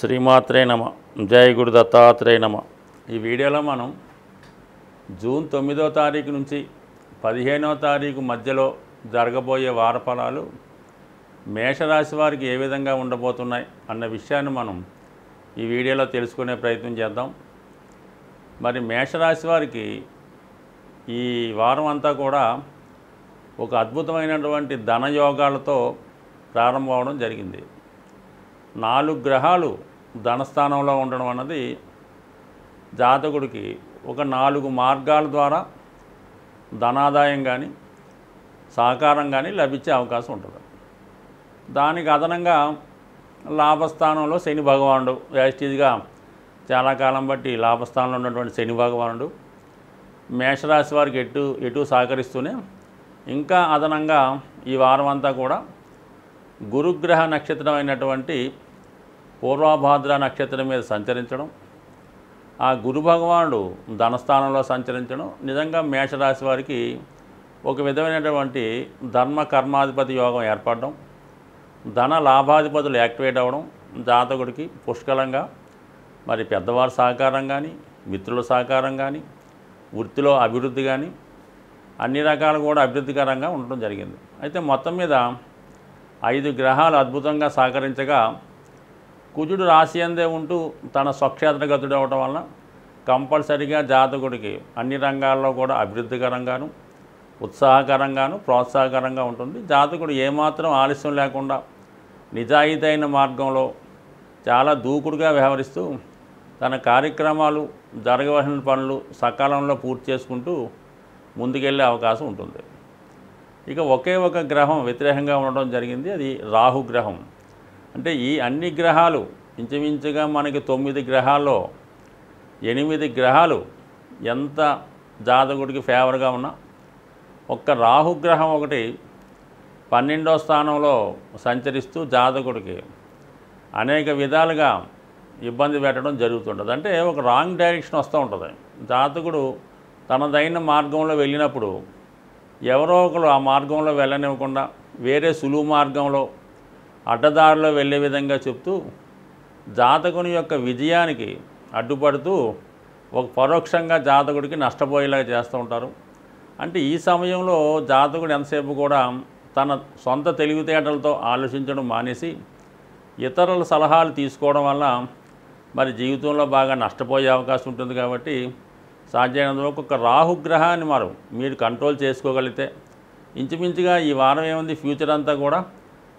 శ్రీమాత్రే నమ. జై గురు దత్తాత్రేయ నమ. ఈ వీడియోలో మనం జూన్ 9వ తారీఖు నుంచి 15వ తారీఖు మధ్యలో జరగబోయే వార ఫలాలు మేషరాశి వారికి ఏ విధంగా ఉండబోతున్నాయి అన్న విషయాన్ని మనం ఈ వీడియోలో తెలుసుకునే ప్రయత్నం చేద్దాం. మరి మేషరాశి వారికి ఈ వారం అంతా కూడా ఒక అద్భుతమైనటువంటి ధనయోగాలతో ప్రారంభం అవడం జరిగింది. 4 గ్రహాలు ధనస్థానంలో ఉండడం అన్నది జాతకుడికి ఒక 4 మార్గాల ద్వారా ధనాదాయం కానీ సహకారం కానీ లభించే అవకాశం ఉంటుంది. దానికి అదనంగా లాభస్థానంలో శని భగవానుడు యాస్టీజ్గా చాలా కాలం బట్టి లాభస్థానంలో ఉన్నటువంటి శని భగవానుడు మేషరాశి వారికి ఎటు సహకరిస్తూనే ఇంకా అదనంగా ఈ వారం అంతా కూడా గురుగ్రహ నక్షత్రం అయినటువంటి పూర్వభాద్ర నక్షత్రం మీద సంచరించడం, ఆ గురు భగవానుడు ధనస్థానంలో సంచరించడం నిజంగా మేషరాశి వారికి ఒక విధమైనటువంటి ధర్మ కర్మాధిపతి యోగం ఏర్పడడం, ధన లాభాధిపతులు యాక్టివేట్ అవ్వడం జాతకుడికి పుష్కలంగా మరి పెద్దవారి సహకారం కానీ మిత్రుల సహకారం కానీ వృత్తిలో అభివృద్ధి కానీ అన్ని రకాలు కూడా అభివృద్ధికరంగా ఉండడం జరిగింది. అయితే మొత్తం మీద 5 గ్రహాలు అద్భుతంగా సహకరించగా కుజుడు రాశి అందే ఉంటూ తన స్వక్షేత్రగతుడు అవడం వలన కంపల్సరిగా జాతకుడికి అన్ని రంగాల్లో కూడా అభివృద్ధికరంగాను ఉత్సాహకరంగాను ప్రోత్సాహకరంగా ఉంటుంది. జాతకుడు ఏమాత్రం ఆలస్యం లేకుండా నిజాయితీ అయిన మార్గంలో చాలా దూకుడుగా వ్యవహరిస్తూ తన కార్యక్రమాలు జరగవలసిన పనులు సకాలంలో పూర్తి చేసుకుంటూ ముందుకెళ్ళే అవకాశం ఉంటుంది. ఇక ఒకే ఒక గ్రహం వ్యతిరేకంగా ఉండడం జరిగింది, అది రాహు గ్రహం. అంటే ఈ అన్ని గ్రహాలు ఇంచుమించుగా మనకి 9 గ్రహాల్లో 8 గ్రహాలు ఎంత జాతకుడికి ఫేవర్గా ఉన్నా ఒక్క రాహుగ్రహం ఒకటి 12వ స్థానంలో సంచరిస్తూ జాతకుడికి అనేక విధాలుగా ఇబ్బంది పెట్టడం జరుగుతుంటుంది. అంటే ఒక రాంగ్ డైరెక్షన్ వస్తూ ఉంటుంది. జాతకుడు తనదైన మార్గంలో వెళ్ళినప్పుడు ఎవరో ఒకరు ఆ మార్గంలో వెళ్ళనివ్వకుండా వేరే సులువు మార్గంలో అడ్డదారిలో వెళ్ళే విధంగా చెప్తూ జాతకుని యొక్క విజయానికి అడ్డుపడుతూ ఒక పరోక్షంగా జాతకుడికి నష్టపోయేలాగా చేస్తూ ఉంటారు. అంటే ఈ సమయంలో జాతకుడు ఎంతసేపు కూడా తన సొంత తెలివితేటలతో ఆలోచించడం మానేసి ఇతరుల సలహాలు తీసుకోవడం వల్ల మరి జీవితంలో బాగా నష్టపోయే అవకాశం ఉంటుంది. కాబట్టి సాధ్యమైనంత వరకు ఒక రాహుగ్రహాన్ని మీరు కంట్రోల్ చేసుకోగలిగితే ఇంచుమించుగా ఈ వారం ఏముంది ఫ్యూచర్ అంతా కూడా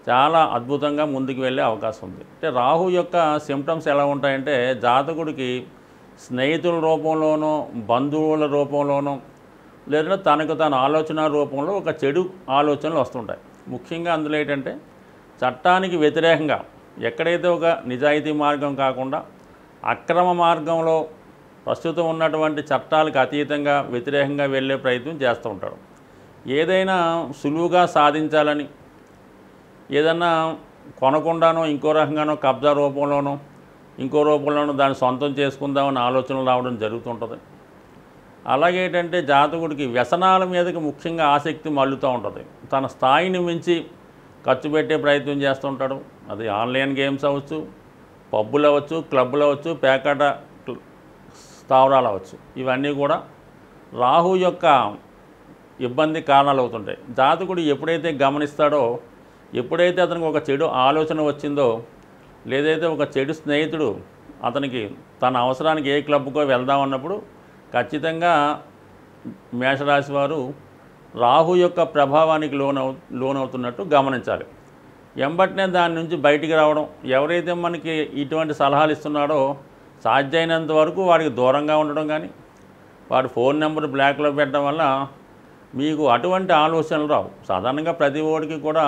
చాలా అద్భుతంగా ముందుకు వెళ్ళే అవకాశం ఉంది. అంటే రాహు యొక్క సిమ్టమ్స్ ఎలా ఉంటాయంటే జాతకుడికి స్నేహితుల రూపంలోనో బంధువుల రూపంలోనో లేదా తనకు తన ఆలోచన రూపంలో ఒక చెడు ఆలోచనలు వస్తుంటాయి. ముఖ్యంగా అందులో ఏంటంటే చట్టానికి వ్యతిరేకంగా ఎక్కడైతే ఒక నిజాయితీ మార్గం కాకుండా అక్రమ మార్గంలో ప్రస్తుతం ఉన్నటువంటి చట్టాలకు అతీతంగా వ్యతిరేకంగా వెళ్ళే ప్రయత్నం చేస్తూ ఉంటాడు. ఏదైనా సులువుగా సాధించాలని ఏదన్నా కొనకుండానో ఇంకో రకంగానో కబ్జా రూపంలోనో ఇంకో రూపంలోనో దాన్ని సొంతం చేసుకుందామని ఆలోచనలు రావడం జరుగుతుంటుంది. అలాగే ఏంటంటే జాతకుడికి వ్యసనాల మీదకి ముఖ్యంగా ఆసక్తి మళ్ళుతూ ఉంటుంది. తన స్థాయిని మించి ఖర్చు పెట్టే ప్రయత్నం చేస్తూ ఉంటాడు. అది ఆన్లైన్ గేమ్స్ అవ్వచ్చు, పబ్బులు అవ్వచ్చు, క్లబ్బులు అవ్వచ్చు, పేకాట స్థావరాలు అవ్వచ్చు. ఇవన్నీ కూడా రాహు యొక్క ఇబ్బంది కారణాలు అవుతుంటాయి. జాతకుడు ఎప్పుడైతే గమనిస్తాడో, ఎప్పుడైతే అతనికి ఒక చెడు ఆలోచన వచ్చిందో, లేదైతే ఒక చెడు స్నేహితుడు అతనికి తన అవసరానికి ఏ క్లబ్కో వెళ్దామన్నప్పుడు ఖచ్చితంగా మేషరాశి వారు రాహు యొక్క ప్రభావానికి లోనవుతున్నట్టు గమనించాలి. ఎంబటినే దాని నుంచి బయటికి రావడం, ఎవరైతే మనకి ఇటువంటి సలహాలు ఇస్తున్నాడో సాధ్యమైనంత వరకు వాడికి దూరంగా ఉండడం కానీ వాడి ఫోన్ నెంబర్ బ్లాక్లో పెట్టడం వల్ల మీకు అటువంటి ఆలోచనలు రావు. సాధారణంగా ప్రతి ఓడికి కూడా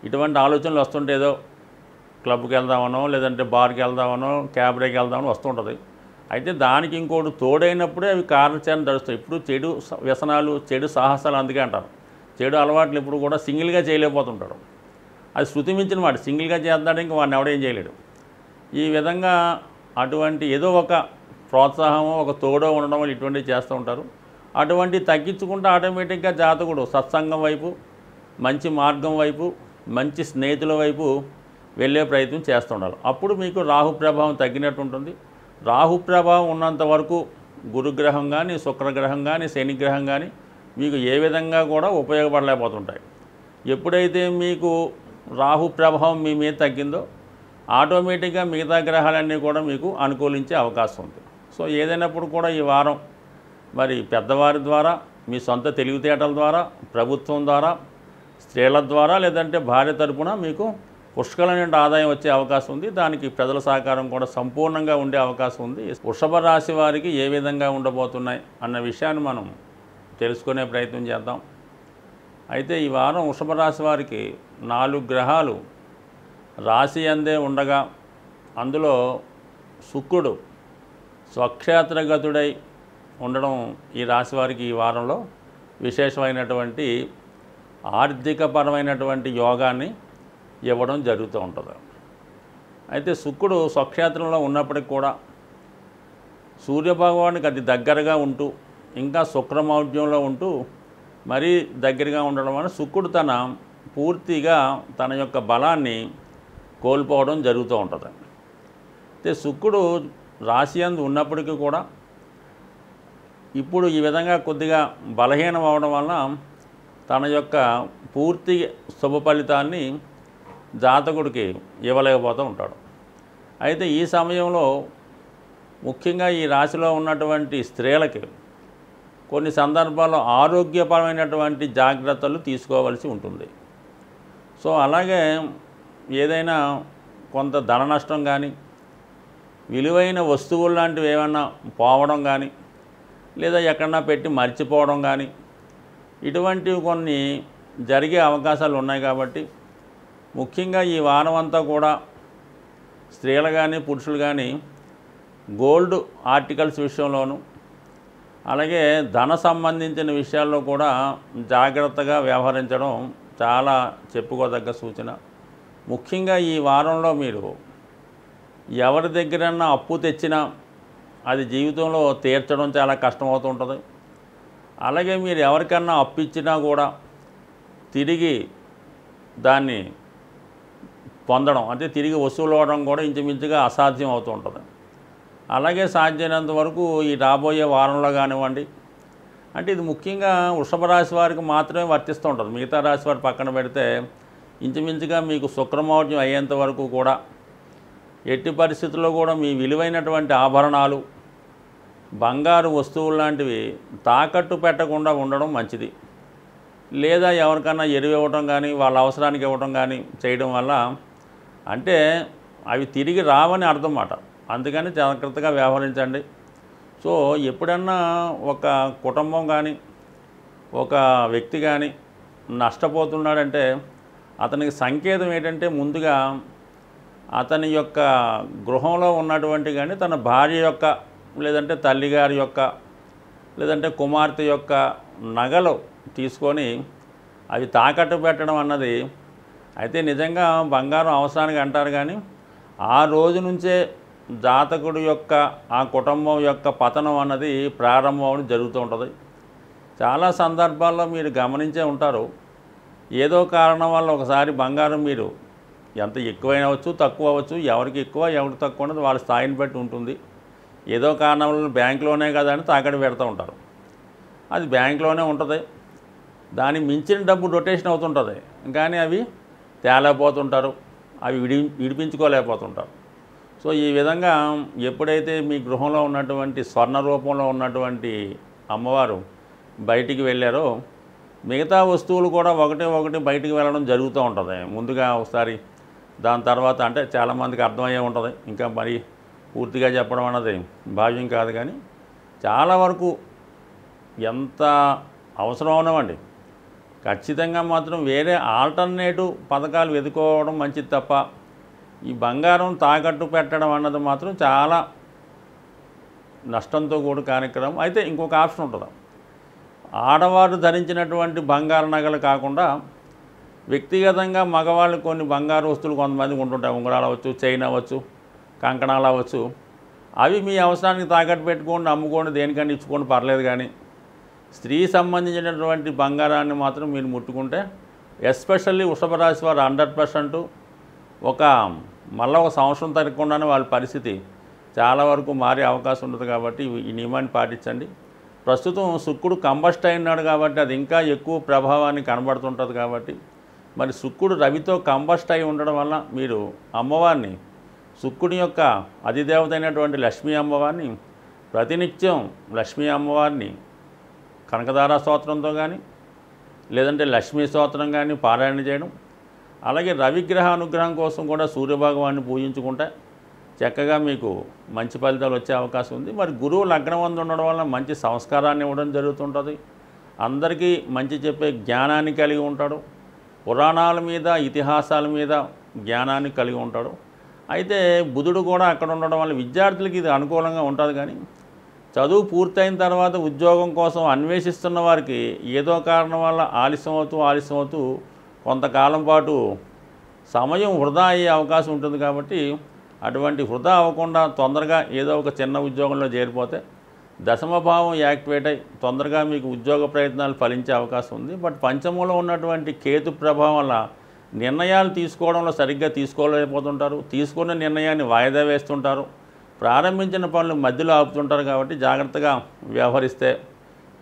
ఇటువంటి ఆలోచనలు వస్తుంటేదో క్లబ్కి వెళ్దామనో లేదంటే బార్కి వెళ్దామనో క్యాబ్రేకి వెళ్దామనో వస్తుంటుంది. అయితే దానికి ఇంకోటి తోడైనప్పుడే అవి కారణాలను నడుస్తాయి. ఇప్పుడు చెడు వ్యసనాలు చెడు సాహసాలు అందుకే అంటారు. చెడు అలవాట్లు ఇప్పుడు కూడా సింగిల్గా చేయలేకపోతుంటాడు. అది శృతి మించిన వాడు సింగిల్గా చేద్దాడు, ఇంకా వాడిని ఎవడేం చేయలేడు. ఈ విధంగా అటువంటి ఏదో ఒక ప్రోత్సాహమో ఒక తోడో ఉండడం వల్ల ఇటువంటివి చేస్తూ ఉంటారు. అటువంటి తగ్గించుకుంటే ఆటోమేటిక్గా జాతకుడు సత్సంగం వైపు, మంచి మార్గం వైపు, మంచి స్నేహితుల వైపు వెళ్ళే ప్రయత్నం చేస్తుండాలి. అప్పుడు మీకు రాహు ప్రభావం తగ్గినట్టు ఉంటుంది. రాహు ప్రభావం ఉన్నంత వరకు గురుగ్రహం కానీ, శుక్రగ్రహం కానీ, శనిగ్రహం కానీ మీకు ఏ విధంగా కూడా ఉపయోగపడలేకపోతుంటాయి. ఎప్పుడైతే మీకు రాహు ప్రభావం మీ మీద తగ్గిందో ఆటోమేటిక్గా మిగతా గ్రహాలన్నీ కూడా మీకు అనుకూలించే అవకాశం ఉంది. సో ఏదైనప్పుడు కూడా ఈ వారం మరి పెద్దవారి ద్వారా, మీ సొంత తెలివితేటల ద్వారా, ప్రభుత్వం ద్వారా, స్త్రీల ద్వారా, లేదంటే భార్య తరపున మీకు పుష్కలమైన ఆదాయం వచ్చే అవకాశం ఉంది. దానికి ప్రజల సహకారం కూడా సంపూర్ణంగా ఉండే అవకాశం ఉంది. వృషభ రాశి వారికి ఏ విధంగా ఉండబోతున్నాయి అన్న విషయాన్ని మనం తెలుసుకునే ప్రయత్నం చేద్దాం. అయితే ఈ వారం వృషభ రాశి వారికి 4 గ్రహాలు రాశి అందే ఉండగా అందులో శుక్రుడు స్వక్షేత్రగతుడై ఉండడం ఈ రాశి వారికి ఈ వారంలో విశేషమైనటువంటి ఆర్థికపరమైనటువంటి యోగాన్ని ఇవ్వడం జరుగుతూ ఉంటుంది. అయితే శుక్రుడు స్వక్షేత్రంలో ఉన్నప్పటికి కూడా సూర్యభగవానికి అతి దగ్గరగా ఉంటూ ఇంకా శుక్రమౌఢ్యంలో ఉంటూ మరీ దగ్గరగా ఉండడం వల్ల శుక్రుడు పూర్తిగా తన యొక్క బలాన్ని కోల్పోవడం జరుగుతూ ఉంటుంది. అయితే శుక్రుడు రాశి యందు ఉన్నప్పటికీ కూడా ఇప్పుడు ఈ విధంగా కొద్దిగా బలహీనం అవడం వలన తన యొక్క పూర్తి శుభ ఫలితాన్ని జాతకుడికి ఇవ్వలేకపోతూ ఉంటాడు. అయితే ఈ సమయంలో ముఖ్యంగా ఈ రాశిలో ఉన్నటువంటి స్త్రీలకి కొన్ని సందర్భాల్లో ఆరోగ్యపరమైనటువంటి జాగ్రత్తలు తీసుకోవాల్సి ఉంటుంది. సో అలాగే ఏదైనా కొంత ధన నష్టం కానీ, విలువైన వస్తువులు లాంటివి ఏమన్నా పోవడం కానీ, లేదా ఎక్కడన్నా పెట్టి మర్చిపోవడం కానీ, ఇటువంటివి కొన్ని జరిగే అవకాశాలు ఉన్నాయి. కాబట్టి ముఖ్యంగా ఈ వారం అంతా కూడా స్త్రీలు కానీ పురుషులు కానీ గోల్డ్ ఆర్టికల్స్ విషయంలోనూ, అలాగే ధన సంబంధించిన విషయాల్లో కూడా జాగ్రత్తగా వ్యవహరించడం చాలా చెప్పుకోదగ్గ సూచన. ముఖ్యంగా ఈ వారంలో మీరు ఎవరి దగ్గరన్నా అప్పు తెచ్చినా అది జీవితంలో తీర్చడం చాలా కష్టమవుతుంటుంది. అలాగే మీరు ఎవరికన్నా అప్పు ఇచ్చినా కూడా తిరిగి దాన్ని పొందడం అంటే తిరిగి వసూలు అవ్వడం కూడా ఇంచుమించుగా అసాధ్యం అవుతూ ఉంటుంది. అలాగే సాధ్యమైనంత వరకు ఈ రాబోయే వారంలో కానివ్వండి, అంటే ఇది ముఖ్యంగా వృషభ రాశి వారికి మాత్రమే వర్తిస్తూ ఉంటుంది. మిగతా రాశి వారి పక్కన పెడితే ఇంచుమించుగా మీకు శుక్రమౌఢ్యం అయ్యేంత వరకు కూడా ఎట్టి పరిస్థితుల్లో కూడా మీ విలువైనటువంటి ఆభరణాలు, బంగారు వస్తువులు లాంటివి తాకట్టు పెట్టకుండా ఉండడం మంచిది. లేదా ఎవరికన్నా ఎరువు ఇవ్వటం కానీ, వాళ్ళ అవసరానికి ఇవ్వటం కానీ చేయడం వల్ల అంటే అవి తిరిగి రావని అర్థం మాట. అందుకని జాగ్రత్తగా వ్యవహరించండి. సో ఎప్పుడన్నా ఒక కుటుంబం కానీ, ఒక వ్యక్తి కానీ నష్టపోతున్నాడంటే అతనికి సంకేతం ఏంటంటే ముందుగా అతని యొక్క గృహంలో ఉన్నటువంటి కానీ తన భార్య యొక్క, లేదంటే తల్లిగారి యొక్క, లేదంటే కుమార్తె యొక్క నగలు తీసుకొని అవి తాకట్టు పెట్టడం అన్నది అయితే నిజంగా బంగారం అవసరానికి అంటారు. కానీ ఆ రోజు నుంచే జాతకుడు యొక్క ఆ కుటుంబం యొక్క పతనం అన్నది ప్రారంభం జరుగుతూ ఉంటుంది. చాలా సందర్భాల్లో మీరు గమనించే ఉంటారు, ఏదో కారణం వల్ల ఒకసారి బంగారం మీరు ఎంత ఎక్కువైనవచ్చు తక్కువ అవ్వచ్చు, ఎవరికి ఎక్కువ ఎవరికి తక్కువ ఉన్నది వాళ్ళ స్థాయిని బట్టి ఉంటుంది. ఏదో కారణం వల్ల బ్యాంకులోనే కదా అని తాకట్టు పెడుతూ ఉంటారు. అది బ్యాంకులోనే ఉంటుంది, దాని మించిన డబ్బు రొటేషన్ అవుతుంటుంది, కానీ అవి తేలేకపోతుంటారు, అవి విడిపించుకోలేకపోతుంటారు. సో ఈ విధంగా ఎప్పుడైతే మీ గృహంలో ఉన్నటువంటి స్వర్ణ రూపంలో ఉన్నటువంటి అమ్మవారు బయటికి వెళ్ళారో మిగతా వస్తువులు కూడా ఒకటి బయటికి వెళ్ళడం జరుగుతూ ఉంటుంది. ముందుగా ఒకసారి, దాని తర్వాత అంటే చాలామందికి అర్థమయ్యే ఉంటుంది, ఇంకా మరి పూర్తిగా చెప్పడం అన్నది భావ్యం కాదు. కానీ చాలా వరకు ఎంత అవసరం ఉన్నవండి ఖచ్చితంగా మాత్రం వేరే ఆల్టర్నేటివ్ పథకాలు వెతుకోవడం మంచిది తప్ప ఈ బంగారం తాకట్టు పెట్టడం అన్నది మాత్రం చాలా నష్టంతో కూడిన కార్యక్రమం. అయితే ఇంకొక ఆప్షన్ ఉంటుంది, ఆడవారు ధరించినటువంటి బంగారు నగలు కాకుండా వ్యక్తిగతంగా మగవాళ్ళు కొన్ని బంగారు వస్తువులు కొంతమందికి ఉంటుంటాయి, ఉంగరాలు అవ్వచ్చు, చైన్ అవ్వచ్చు, కంకణాలు అవ్వచ్చు. అవి మీ అవసరానికి తాకట్టు పెట్టుకోండి, అమ్ముకోండి, దేనికన్నా ఇచ్చుకోండి, పర్లేదు. కానీ స్త్రీ సంబంధించినటువంటి బంగారాన్ని మాత్రం మీరు ముట్టుకుంటే, ఎస్పెషల్లీ వృషభ రాశి వారు 100% ఒక మళ్ళీ ఒక సంవత్సరం తిరగకుండానే వాళ్ళ పరిస్థితి చాలా వరకు మారే అవకాశం ఉంటుంది. కాబట్టి ఈ నియమాన్ని పాటించండి. ప్రస్తుతం శుక్రుడు కంబస్ట్ అయినాడు కాబట్టి అది ఇంకా ఎక్కువ ప్రభావాన్ని కనబడుతుంటుంది. కాబట్టి మరి శుక్రుడు రవితో కంబస్ట్ అయి ఉండడం వల్ల మీరు అమ్మవారిని, శుక్రుడి యొక్క అధిదేవత అయినటువంటి లక్ష్మీ అమ్మవారిని ప్రతినిత్యం లక్ష్మీ అమ్మవారిని కనకదార స్తోత్రంతో కానీ లేదంటే లక్ష్మీ స్తోత్రం కానీ పారాయణ చేయడం, అలాగే రవిగ్రహ అనుగ్రహం కోసం కూడా సూర్యభగవాన్ని పూజించుకుంటే చక్కగా మీకు మంచి ఫలితాలు వచ్చే అవకాశం ఉంది. మరి గురువు లగ్నం వంద ఉండడం వల్ల మంచి సంస్కారాన్ని ఇవ్వడం జరుగుతుంటుంది. అందరికీ మంచి చెప్పే జ్ఞానాన్ని కలిగి ఉంటాడు. పురాణాల మీద, ఇతిహాసాల మీద జ్ఞానాన్ని కలిగి ఉంటాడు. అయితే బుధుడు కూడా అక్కడ ఉండడం వల్ల విద్యార్థులకి ఇది అనుకూలంగా ఉంటుంది. కానీ చదువు పూర్తయిన తర్వాత ఉద్యోగం కోసం అన్వేషిస్తున్న వారికి ఏదో కారణం వల్ల ఆలస్యం అవుతూ కొంతకాలం పాటు సమయం వృధా అయ్యే అవకాశం ఉంటుంది. కాబట్టి అటువంటి వృధా అవ్వకుండా తొందరగా ఏదో ఒక చిన్న ఉద్యోగంలో చేరిపోతే దశమభావం యాక్టివేట్ అయి తొందరగా మీకు ఉద్యోగ ప్రయత్నాలు ఫలించే అవకాశం ఉంది. బట్ పంచమంలో ఉన్నటువంటి కేతు ప్రభావం వల్ల నిర్ణయాలు తీసుకోవడంలో సరిగ్గా తీసుకోలేకపోతుంటారు. తీసుకున్న నిర్ణయాన్ని వాయిదా వేస్తుంటారు. ప్రారంభించిన పనులు మధ్యలో ఆపుతుంటారు. కాబట్టి జాగ్రత్తగా వ్యవహరిస్తే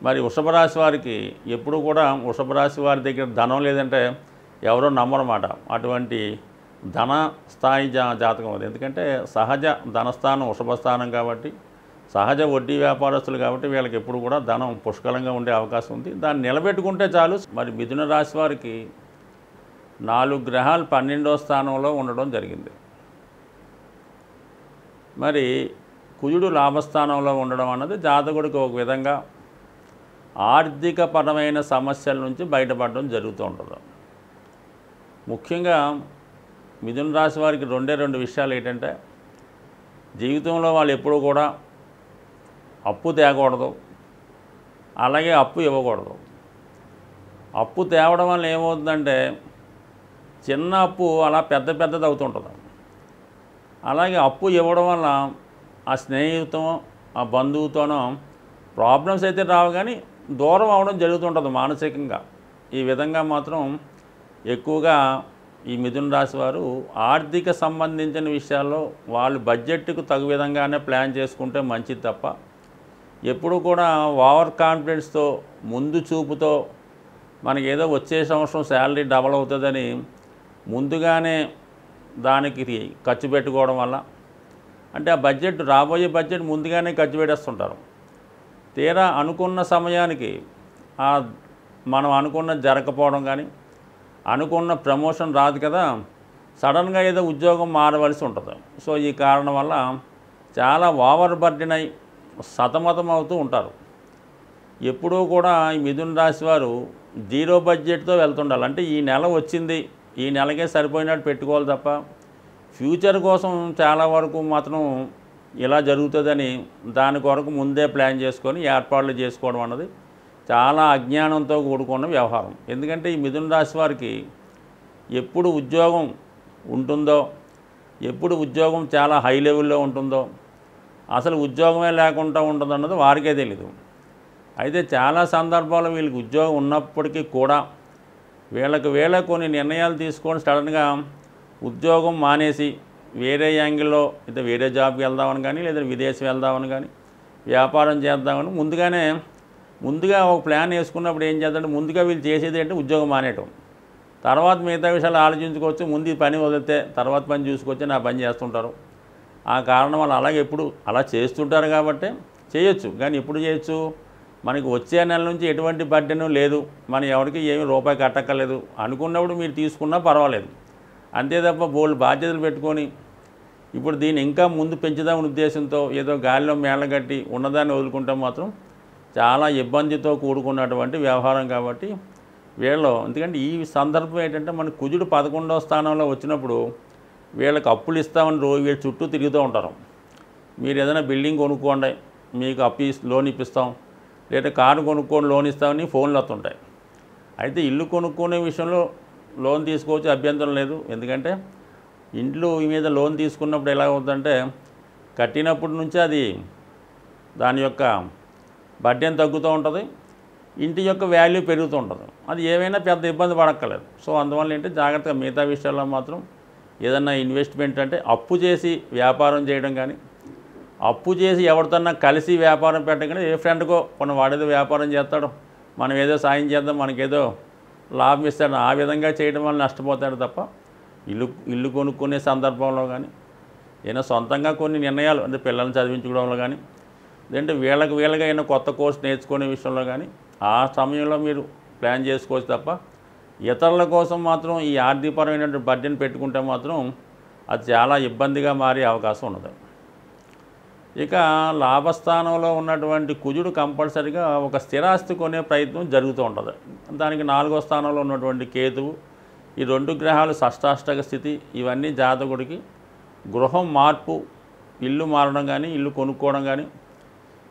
మరి వృషభ రాశి వారికి ఎప్పుడు కూడా వృషభ రాశి వారి దగ్గర ధనం లేదంటే ఎవరో నమ్మరన్నమాట. అటువంటి ధన స్థాయి జాతకం అది. ఎందుకంటే సహజ ధనస్థానం వృషభ స్థానం కాబట్టి, సహజ వడ్డీ వ్యాపారస్తులు కాబట్టి వీళ్ళకి ఎప్పుడు కూడా ధనం పుష్కలంగా ఉండే అవకాశం ఉంది. దాన్ని నిలబెట్టుకుంటే చాలు. మరి మిథున రాశి వారికి 4 గ్రహాలు 12వ స్థానంలో ఉండడం జరిగింది. మరి కుజుడు లాభస్థానంలో ఉండడం అన్నది జాతకుడికి ఒక విధంగా ఆర్థికపరమైన సమస్యల నుంచి బయటపడడం జరుగుతూ ఉంటుంది. ముఖ్యంగా మిథున రాశి వారికి రెండు విషయాలు ఏంటంటే, జీవితంలో వాళ్ళు ఎప్పుడూ కూడా అప్పు తేకూడదు, అలాగే అప్పు ఇవ్వకూడదు. అప్పు తేవడం వల్ల ఏమవుతుందంటే చిన్న అప్పు అలా పెద్దది అవుతుంటుంది. అలాగే అప్పు ఇవ్వడం వల్ల ఆ స్నేహితుతో, ఆ బంధువుతోనో ప్రాబ్లమ్స్ అయితే రావు, కానీ దూరం అవడం జరుగుతుంటుంది మానసికంగా. ఈ విధంగా మాత్రం ఎక్కువగా ఈ మిథున రాశి వారు ఆర్థిక సంబంధించిన విషయాల్లో వాళ్ళు బడ్జెట్కు తగు విధంగానే ప్లాన్ చేసుకుంటే మంచిది తప్ప ఎప్పుడు కూడా ఓవర్ కాన్ఫిడెన్స్తో, ముందు చూపుతో మనకి ఏదో వచ్చే సంవత్సరం శాలరీ డబల్ అవుతుందని ముందుగానే దానికి ఖర్చు పెట్టుకోవడం వల్ల, అంటే ఆ బడ్జెట్, రాబోయే బడ్జెట్ ముందుగానే ఖర్చు పెట్టేస్తుంటారు. తీరా అనుకున్న సమయానికి మనం అనుకున్నది జరగకపోవడం కానీ, అనుకున్న ప్రమోషన్ రాదు కదా, సడన్గా ఏదో ఉద్యోగం మారవలసి ఉంటుంది. సో ఈ కారణం వల్ల చాలా ఓవర్ బర్డెన్ అయి సతమతం అవుతూ ఉంటారు. ఎప్పుడూ కూడా ఈ మిథున రాశి వారు జీరో బడ్జెట్తో వెళ్తుండాలి. అంటే ఈ నెల వచ్చింది, ఈ నెలకే సరిపోయినట్టు పెట్టుకోవాలి తప్ప ఫ్యూచర్ కోసం చాలా వరకు మాత్రం ఇలా జరుగుతుందని దాని కొరకు ముందే ప్లాన్ చేసుకొని ఏర్పాట్లు చేసుకోవడం అన్నది చాలా అజ్ఞానంతో కూడుకున్న వ్యవహారం. ఎందుకంటే ఈ మిథున రాశి వారికి ఎప్పుడు ఉద్యోగం ఉంటుందో, ఎప్పుడు ఉద్యోగం చాలా హై లెవెల్లో ఉంటుందో, అసలు ఉద్యోగమే లేకుండా ఉంటుందన్నది వారికే తెలీదు. అయితే చాలా సందర్భాల్లో వీళ్ళకి ఉద్యోగం ఉన్నప్పటికీ కూడా వీళ్ళ కొన్ని నిర్ణయాలు తీసుకొని సడన్గా ఉద్యోగం మానేసి వేరే యాంగిల్లో అయితే వేరే జాబ్కి వెళ్దామని కానీ, లేదా విదేశం వెళ్దామని కానీ, వ్యాపారం చేద్దామని ముందుగా ఒక ప్లాన్ వేసుకున్నప్పుడు ఏం చేద్దామంటే ముందుగా వీళ్ళు చేసేది అంటే ఉద్యోగం మానేయటం. తర్వాత మిగతా విషయాలు ఆలోచించుకోవచ్చు. ముందు ఈ పని వదిలితే తర్వాత పని చూసుకొచ్చి నా పని చేస్తుంటారు. ఆ కారణం వల్ల అలాగే ఎప్పుడు అలా చేస్తుంటారు కాబట్టి చేయొచ్చు. కానీ ఎప్పుడు చేయొచ్చు? మనకి వచ్చే నెల నుంచి ఎటువంటి బడ్డెను లేదు, మనం ఎవరికి ఏమి రూపాయి కట్టక్కర్లేదు అనుకున్నప్పుడు మీరు తీసుకున్నా పర్వాలేదు. అంతే తప్ప బోల్డ్ బాధ్యతలు పెట్టుకొని ఇప్పుడు దీన్ని ఇంకా ముందు పెంచుదామని ఉద్దేశంతో ఏదో గాలిలో మేళగట్టి ఉన్నదాన్ని వదులుకుంటే మాత్రం చాలా ఇబ్బందితో కూడుకున్నటువంటి వ్యవహారం. కాబట్టి వీళ్ళు, ఎందుకంటే ఈ సందర్భం ఏంటంటే మన కుజుడు 11వ స్థానంలో వచ్చినప్పుడు వీళ్ళకి అప్పులు ఇస్తామని వీళ్ళ చుట్టూ తిరుగుతూ ఉంటారు. మీరు ఏదైనా బిల్డింగ్ కొనుక్కోండి, మీకు లోన్ ఇప్పిస్తాం, లేదా కారు కొనుక్కొని లోన్ ఇస్తామని ఫోన్లు వస్తుంటాయి. అయితే ఇల్లు కొనుక్కునే విషయంలో లోన్ తీసుకోవచ్చు, అభ్యంతరం లేదు. ఎందుకంటే ఇంట్లో మీద లోన్ తీసుకున్నప్పుడు ఎలా అవుతుందంటే కట్టినప్పటి నుంచి అది దాని యొక్క బడ్డెన్ తగ్గుతూ ఉంటుంది, ఇంటి యొక్క వాల్యూ పెరుగుతూ ఉంటుంది. అది ఏమైనా పెద్ద ఇబ్బంది పడక్కర్లేదు. సో అందువల్ల ఏంటంటే జాగ్రత్తగా మిగతా విషయాల్లో మాత్రం ఏదన్నా ఇన్వెస్ట్మెంట్ అంటే అప్పు చేసి వ్యాపారం చేయడం కానీ, అప్పు చేసి ఎవరితోన్నా కలిసి వ్యాపారం పెట్టడం కానీ, ఏ ఫ్రెండ్కో కొన్ని వాడేదో వ్యాపారం చేస్తాడు, మనం ఏదో సాయం చేద్దాం, మనకేదో లాభం ఇస్తాడు, ఆ విధంగా చేయడం వల్ల నష్టపోతాడు తప్ప ఇల్లు కొనుక్కునే సందర్భంలో కానీ, ఏదైనా సొంతంగా కొన్ని నిర్ణయాలు అంటే పిల్లల్ని చదివించుకోవడంలో కానీ, లేదంటే వీళ్ళగా ఏదైనా కొత్త కోర్సు నేర్చుకునే విషయంలో కానీ ఆ సమయంలో మీరు ప్లాన్ చేసుకోవచ్చు తప్ప ఇతరుల కోసం మాత్రం ఈ ఆర్థికపరమైనటువంటి బడ్జెట్ పెట్టుకుంటే మాత్రం అది చాలా ఇబ్బందిగా మారే అవకాశం ఉన్నది. ఇక లాభస్థానంలో ఉన్నటువంటి కుజుడు కంపల్సరిగా ఒక స్థిరాస్తి కొనే ప్రయత్నం జరుగుతూ ఉంటుంది. దానికి 4వ స్థానంలో ఉన్నటువంటి కేతువు, ఈ 2 గ్రహాలు షష్టాష్టక స్థితి, ఇవన్నీ జాతకుడికి గృహం మార్పు, ఇల్లు మారడం కానీ, ఇల్లు కొనుక్కోవడం కానీ,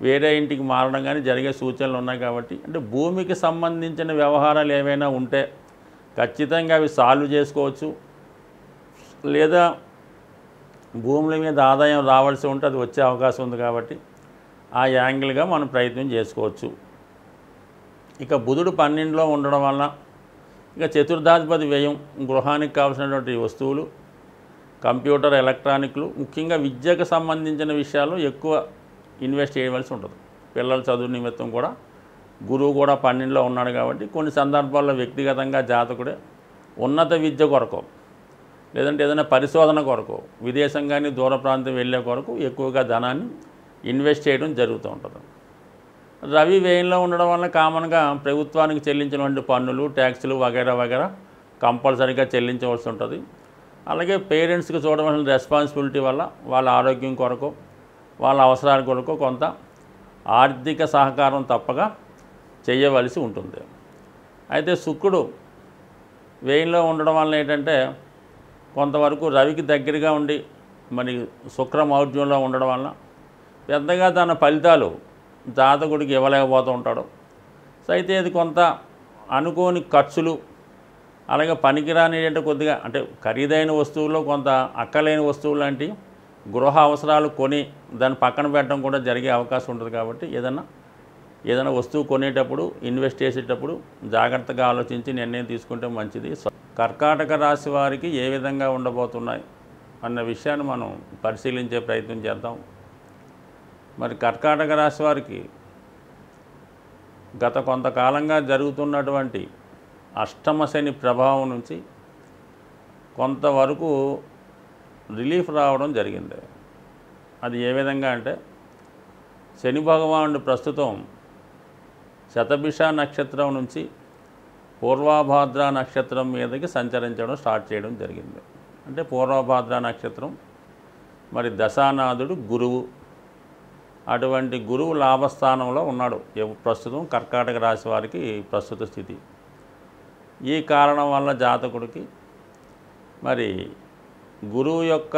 వేరే ఇంటికి మారడం కానీ జరిగే సూచనలు ఉన్నాయి. కాబట్టి అంటే భూమికి సంబంధించిన వ్యవహారాలు ఏవైనా ఉంటే ఖచ్చితంగా అవి సాల్వ్ చేసుకోవచ్చు. లేదా భూముల మీద ఆదాయం రావాల్సి ఉంటే అది వచ్చే అవకాశం ఉంది. కాబట్టి ఆ యాంగిల్గా మనం ప్రయత్నం చేసుకోవచ్చు. ఇక బుధుడు 12లో ఉండడం వలన ఇక చతుర్థాధిపతి వ్యయం, గృహానికి కావాల్సినటువంటి వస్తువులు, కంప్యూటర్, ఎలక్ట్రానిక్లు, ముఖ్యంగా విద్యకు సంబంధించిన విషయాల్లో ఎక్కువ ఇన్వెస్ట్ చేయవలసి ఉంటుంది. పిల్లల చదువు నిమిత్తం కూడా గురువు కూడా 12లో ఉన్నాడు. కాబట్టి కొన్ని సందర్భాల్లో వ్యక్తిగతంగా జాతకుడే ఉన్నత విద్య కొరకు, లేదంటే ఏదైనా పరిశోధన కొరకు, విదేశం కానీ దూర ప్రాంతం వెళ్ళే కొరకు ఎక్కువగా ధనాన్ని ఇన్వెస్ట్ చేయడం జరుగుతూ ఉంటుంది. రవి వ్యయంలో ఉండడం వల్ల కామన్గా ప్రభుత్వానికి చెల్లించినటువంటి పన్నులు, ట్యాక్సులు వగైరా కంపల్సరీగా చెల్లించవలసి ఉంటుంది. అలాగే పేరెంట్స్కి చూడవలసిన రెస్పాన్సిబిలిటీ వల్ల వాళ్ళ ఆరోగ్యం కొరకు, వాళ్ళ అవసరాల కొరకు కొంత ఆర్థిక సహకారం తప్పగా చేయవలసి ఉంటుంది. అయితే శుక్రుడు వ్యయంలో ఉండడం వల్ల ఏంటంటే కొంతవరకు రవికి దగ్గరగా ఉండి మరి శుక్రమౌఢ్యంలో ఉండడం వలన పెద్దగా తన ఫలితాలు జాతకుడికి ఇవ్వలేకపోతూ ఉంటాడు. సో అయితే ఇది కొంత అనుకోని ఖర్చులు, అలాగే పనికిరాని కొద్దిగా అంటే ఖరీదైన వస్తువుల్లో కొంత అక్కలేని వస్తువులు లాంటి గృహ అవసరాలు కొని దాన్ని పక్కన పెట్టడం కూడా జరిగే అవకాశం ఉంటుంది. కాబట్టి ఏదైనా వస్తువు కొనేటప్పుడు, ఇన్వెస్ట్ చేసేటప్పుడు జాగ్రత్తగా ఆలోచించి నిర్ణయం తీసుకుంటే మంచిది. కర్కాటక రాశి వారికి ఏ విధంగా ఉండబోతున్నాయి అన్న విషయాన్ని మనం పరిశీలించే ప్రయత్నం చేద్దాం. మరి కర్కాటక రాశి వారికి గత కొంతకాలంగా జరుగుతున్నటువంటి అష్టమ శని ప్రభావం నుంచి కొంతవరకు రిలీఫ్ రావడం జరిగింది. అది ఏ విధంగా అంటే శని భగవానుడు ప్రస్తుతం శతభిష నక్షత్రం నుంచి పూర్వభాద్ర నక్షత్రం మీదకి సంచరించడం స్టార్ట్ చేయడం జరిగింది. అంటే పూర్వభాద్ర నక్షత్రం మరి దశానాథుడు గురువు, అటువంటి గురువు లాభస్థానంలో ఉన్నాడు ప్రస్తుతం కర్కాటక రాశి వారికి ప్రస్తుత స్థితి. ఈ కారణం వల్ల జాతకుడికి మరి గురువు యొక్క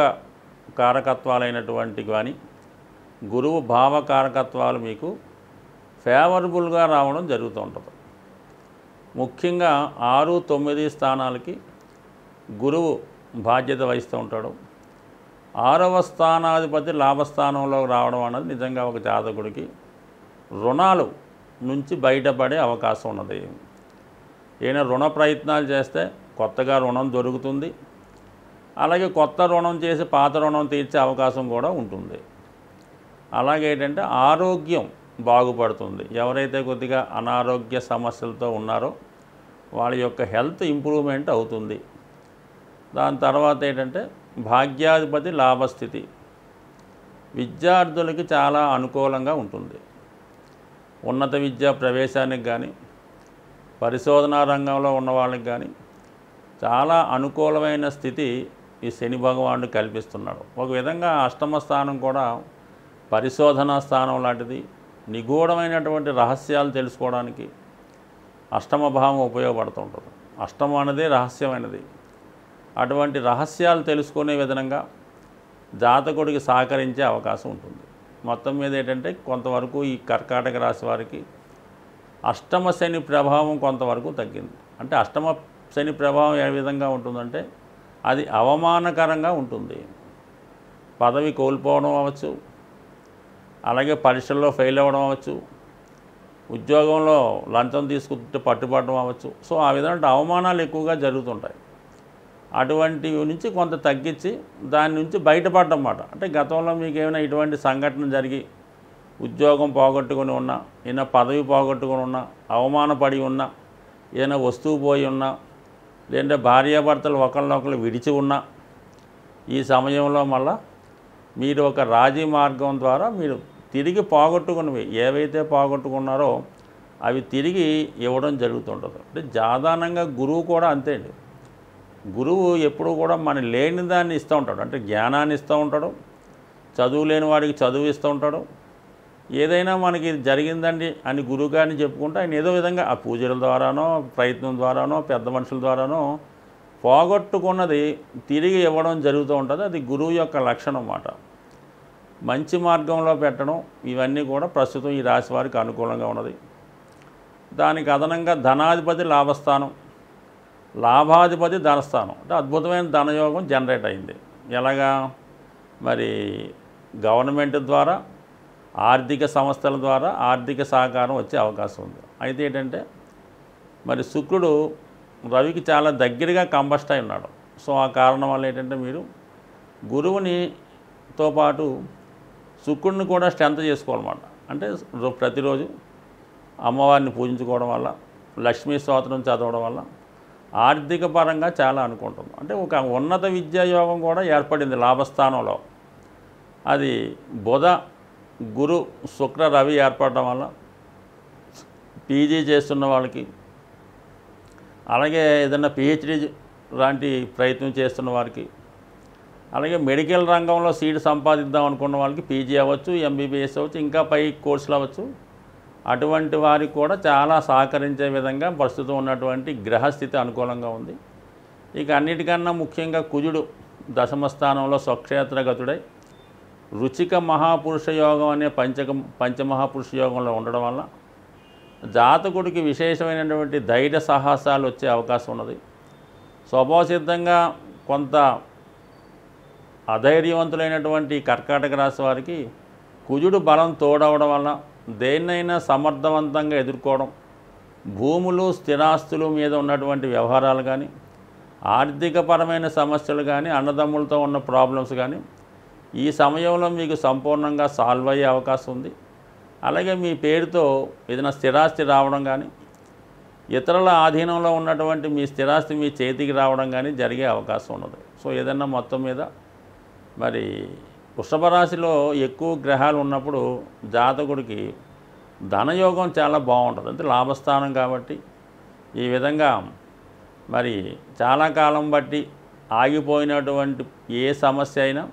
కారకత్వాలైనటువంటి కానీ గురువు భావ కారకత్వాలు మీకు ఫేవరబుల్గా రావడం జరుగుతూ ఉంటుంది. ముఖ్యంగా 6, 9 స్థానాలకి గురువు బాధ్యత వహిస్తూ ఉంటాడు. 6వ స్థానాధిపతి లాభస్థానంలో రావడం అన్నది నిజంగా ఒక జాతకుడికి రుణాలు నుంచి బయటపడే అవకాశం ఉన్నది. ఏదైనా రుణ ప్రయత్నాలు చేస్తే కొత్తగా రుణం దొరుకుతుంది. అలాగే కొత్త రుణం చేసి పాత రుణం తీర్చే అవకాశం కూడా ఉంటుంది. అలాగే ఏంటంటే ఆరోగ్యం బాగుపడుతుంది. ఎవరైతే కొద్దిగా అనారోగ్య సమస్యలతో ఉన్నారో వాళ్ళ యొక్క హెల్త్ ఇంప్రూవ్మెంట్ అవుతుంది. దాని తర్వాత ఏంటంటే భాగ్యాధిపతి లాభస్థితి విద్యార్థులకి చాలా అనుకూలంగా ఉంటుంది. ఉన్నత విద్యా ప్రవేశానికి కానీ పరిశోధనా రంగంలో ఉన్న వాళ్ళకి కానీ చాలా అనుకూలమైన స్థితి ఈ శని భగవానుడు కల్పిస్తున్నాడు. ఒక విధంగా అష్టమ స్థానం కూడా పరిశోధనా స్థానం లాంటిది. నిగూఢమైనటువంటి రహస్యాలు తెలుసుకోవడానికి అష్టమ భావం ఉపయోగపడుతుంటుంది. అష్టమం అనేది రహస్యమైనది. అటువంటి రహస్యాలు తెలుసుకునే విధంగా జాతకుడికి సహకరించే అవకాశం ఉంటుంది. మొత్తం మీద ఏంటంటే కొంతవరకు ఈ కర్కాటక రాశి వారికి అష్టమ శని ప్రభావం కొంతవరకు తగ్గింది. అంటే అష్టమ శని ప్రభావం ఏ విధంగా ఉంటుందంటే అది అవమానకరంగా ఉంటుంది. పదవి కోల్పోవడం అవ్వచ్చు, అలాగే పరీక్షల్లో ఫెయిల్ అవ్వడం అవ్వచ్చు, ఉద్యోగంలో లంచం తీసుకుంటే పట్టుబడడం అవ్వచ్చు. సో ఆ విధంగా అవమానాలు ఎక్కువగా జరుగుతుంటాయి. అటువంటివి నుంచి కొంత తగ్గించి దాని నుంచి బయటపడ్డమాట. అంటే గతంలో మీకు ఏమైనా ఇటువంటి సంఘటన జరిగి ఉద్యోగం పోగొట్టుకొని ఉన్నా, ఏదైనా పదవి పోగొట్టుకొని ఉన్నా, అవమానపడి ఉన్నా, ఏదైనా వస్తువు పోయి ఉన్నా, లేదంటే భార్యాభర్తలు ఒకరినొకరు విడిచి ఉన్నా, ఈ సమయంలో మళ్ళా మీరు ఒక రాజీ మార్గం ద్వారా మీరు తిరిగి పోగొట్టుకున్నవి ఏవైతే పోగొట్టుకున్నారో అవి తిరిగి ఇవ్వడం జరుగుతుంటుంది. అంటే సాధారణంగా గురువు కూడా అంతే అండి. గురువు ఎప్పుడూ కూడా మన లేని దాన్ని ఇస్తూ ఉంటాడు. అంటే జ్ఞానాన్ని ఇస్తూ ఉంటాడు, చదువు లేని వాడికి చదువు ఇస్తూ ఉంటాడు. ఏదైనా మనకి జరిగిందండి అని గురువుగారిని చెప్పుకుంటే ఆయన ఏదో విధంగా ఆ పూజల ద్వారానో, ప్రయత్నం ద్వారానో, పెద్ద మనుషుల ద్వారానో పోగొట్టుకున్నది తిరిగి ఇవ్వడం జరుగుతూ ఉంటుంది. అది గురువు యొక్క లక్షణం అన్నమాట. మంచి మార్గంలో పెట్టడం ఇవన్నీ కూడా ప్రస్తుతం ఈ రాశి వారికి అనుకూలంగా ఉన్నది. దానికి అదనంగా ధనాధిపతి లాభస్థానం, లాభాధిపతి ధనస్థానం, అంటే అద్భుతమైన ధనయోగం జనరేట్ అయింది. ఎలాగా మరి గవర్నమెంట్ ద్వారా, ఆర్థిక సంస్థల ద్వారా ఆర్థిక సహకారం వచ్చే అవకాశం ఉంది. అయితే ఏంటంటే మరి శుక్రుడు రవికి చాలా దగ్గరగా కంబస్ట్ అయి ఉన్నాడు. సో ఆ కారణం వల్ల ఏంటంటే మీరు గురువునితో పాటు శుక్రుడిని కూడా స్ట్రెంత్ చేసుకోవాలన్నమాట. అంటే ప్రతిరోజు అమ్మవారిని పూజించుకోవడం వల్ల, లక్ష్మీ స్తోత్రం చదవడం వల్ల ఆర్థిక పరంగా చాలా అనుకుంటుంది. అంటే ఒక ఉన్నత విద్యాయోగం కూడా ఏర్పడింది లాభస్థానంలో. అది బుధ గురు శుక్ర రవి ఏర్పడడం వల్ల పీజీ చేస్తున్న వాళ్ళకి, అలాగే ఏదైనా పిహెచ్డి లాంటి ప్రయత్నం చేస్తున్న వారికి, అలాగే మెడికల్ రంగంలో సీట్ సంపాదిద్దాం అనుకున్న వాళ్ళకి పీజీ అవ్వచ్చు, ఎంబీబీఎస్ అవ్వచ్చు, ఇంకా పై కోర్సులు అవ్వచ్చు, అటువంటి వారికి కూడా చాలా సహకరించే విధంగా ప్రస్తుతం ఉన్నటువంటి గ్రహస్థితి అనుకూలంగా ఉంది. ఇక అన్నిటికన్నా ముఖ్యంగా కుజుడు దశమ స్థానంలో స్వక్షేత్రగతుడై రుచిక మహాపురుష యోగం అనే పంచమహాపురుష యోగంలో ఉండడం వల్ల జాతకుడికి విశేషమైనటువంటి ధైర్య సాహసాలు వచ్చే అవకాశం ఉన్నది. స్వభావసిద్ధంగా కొంత అధైర్యవంతులైనటువంటి కర్కాటక రాశి వారికి కుజుడు బలం తోడవడం వల్ల దేన్నైనా సమర్థవంతంగా ఎదుర్కోవడం, భూములు స్థిరాస్తులు మీద ఉన్నటువంటి వ్యవహారాలు కానీ, ఆర్థికపరమైన సమస్యలు కానీ, అన్నదమ్ములతో ఉన్న ప్రాబ్లమ్స్ కానీ ఈ సమయంలో మీకు సంపూర్ణంగా సాల్వ్ అయ్యే అవకాశం ఉంది. అలాగే మీ పేరుతో ఏదైనా స్థిరాస్తి రావడం కానీ, ఇతరుల ఆధీనంలో ఉన్నటువంటి మీ స్థిరాస్తి మీ చేతికి రావడం కానీ జరిగే అవకాశం ఉన్నది. సో ఏదన్నా మొత్తం మీద మరి వృషభ రాశిలో ఎక్కువ గ్రహాలు ఉన్నప్పుడు జాతకుడికి ధనయోగం చాలా బాగుంటుంది. అంటే లాభస్థానం కాబట్టి ఈ విధంగా మరి చాలా కాలం బట్టి ఆగిపోయినటువంటి ఏ సమస్య అయినా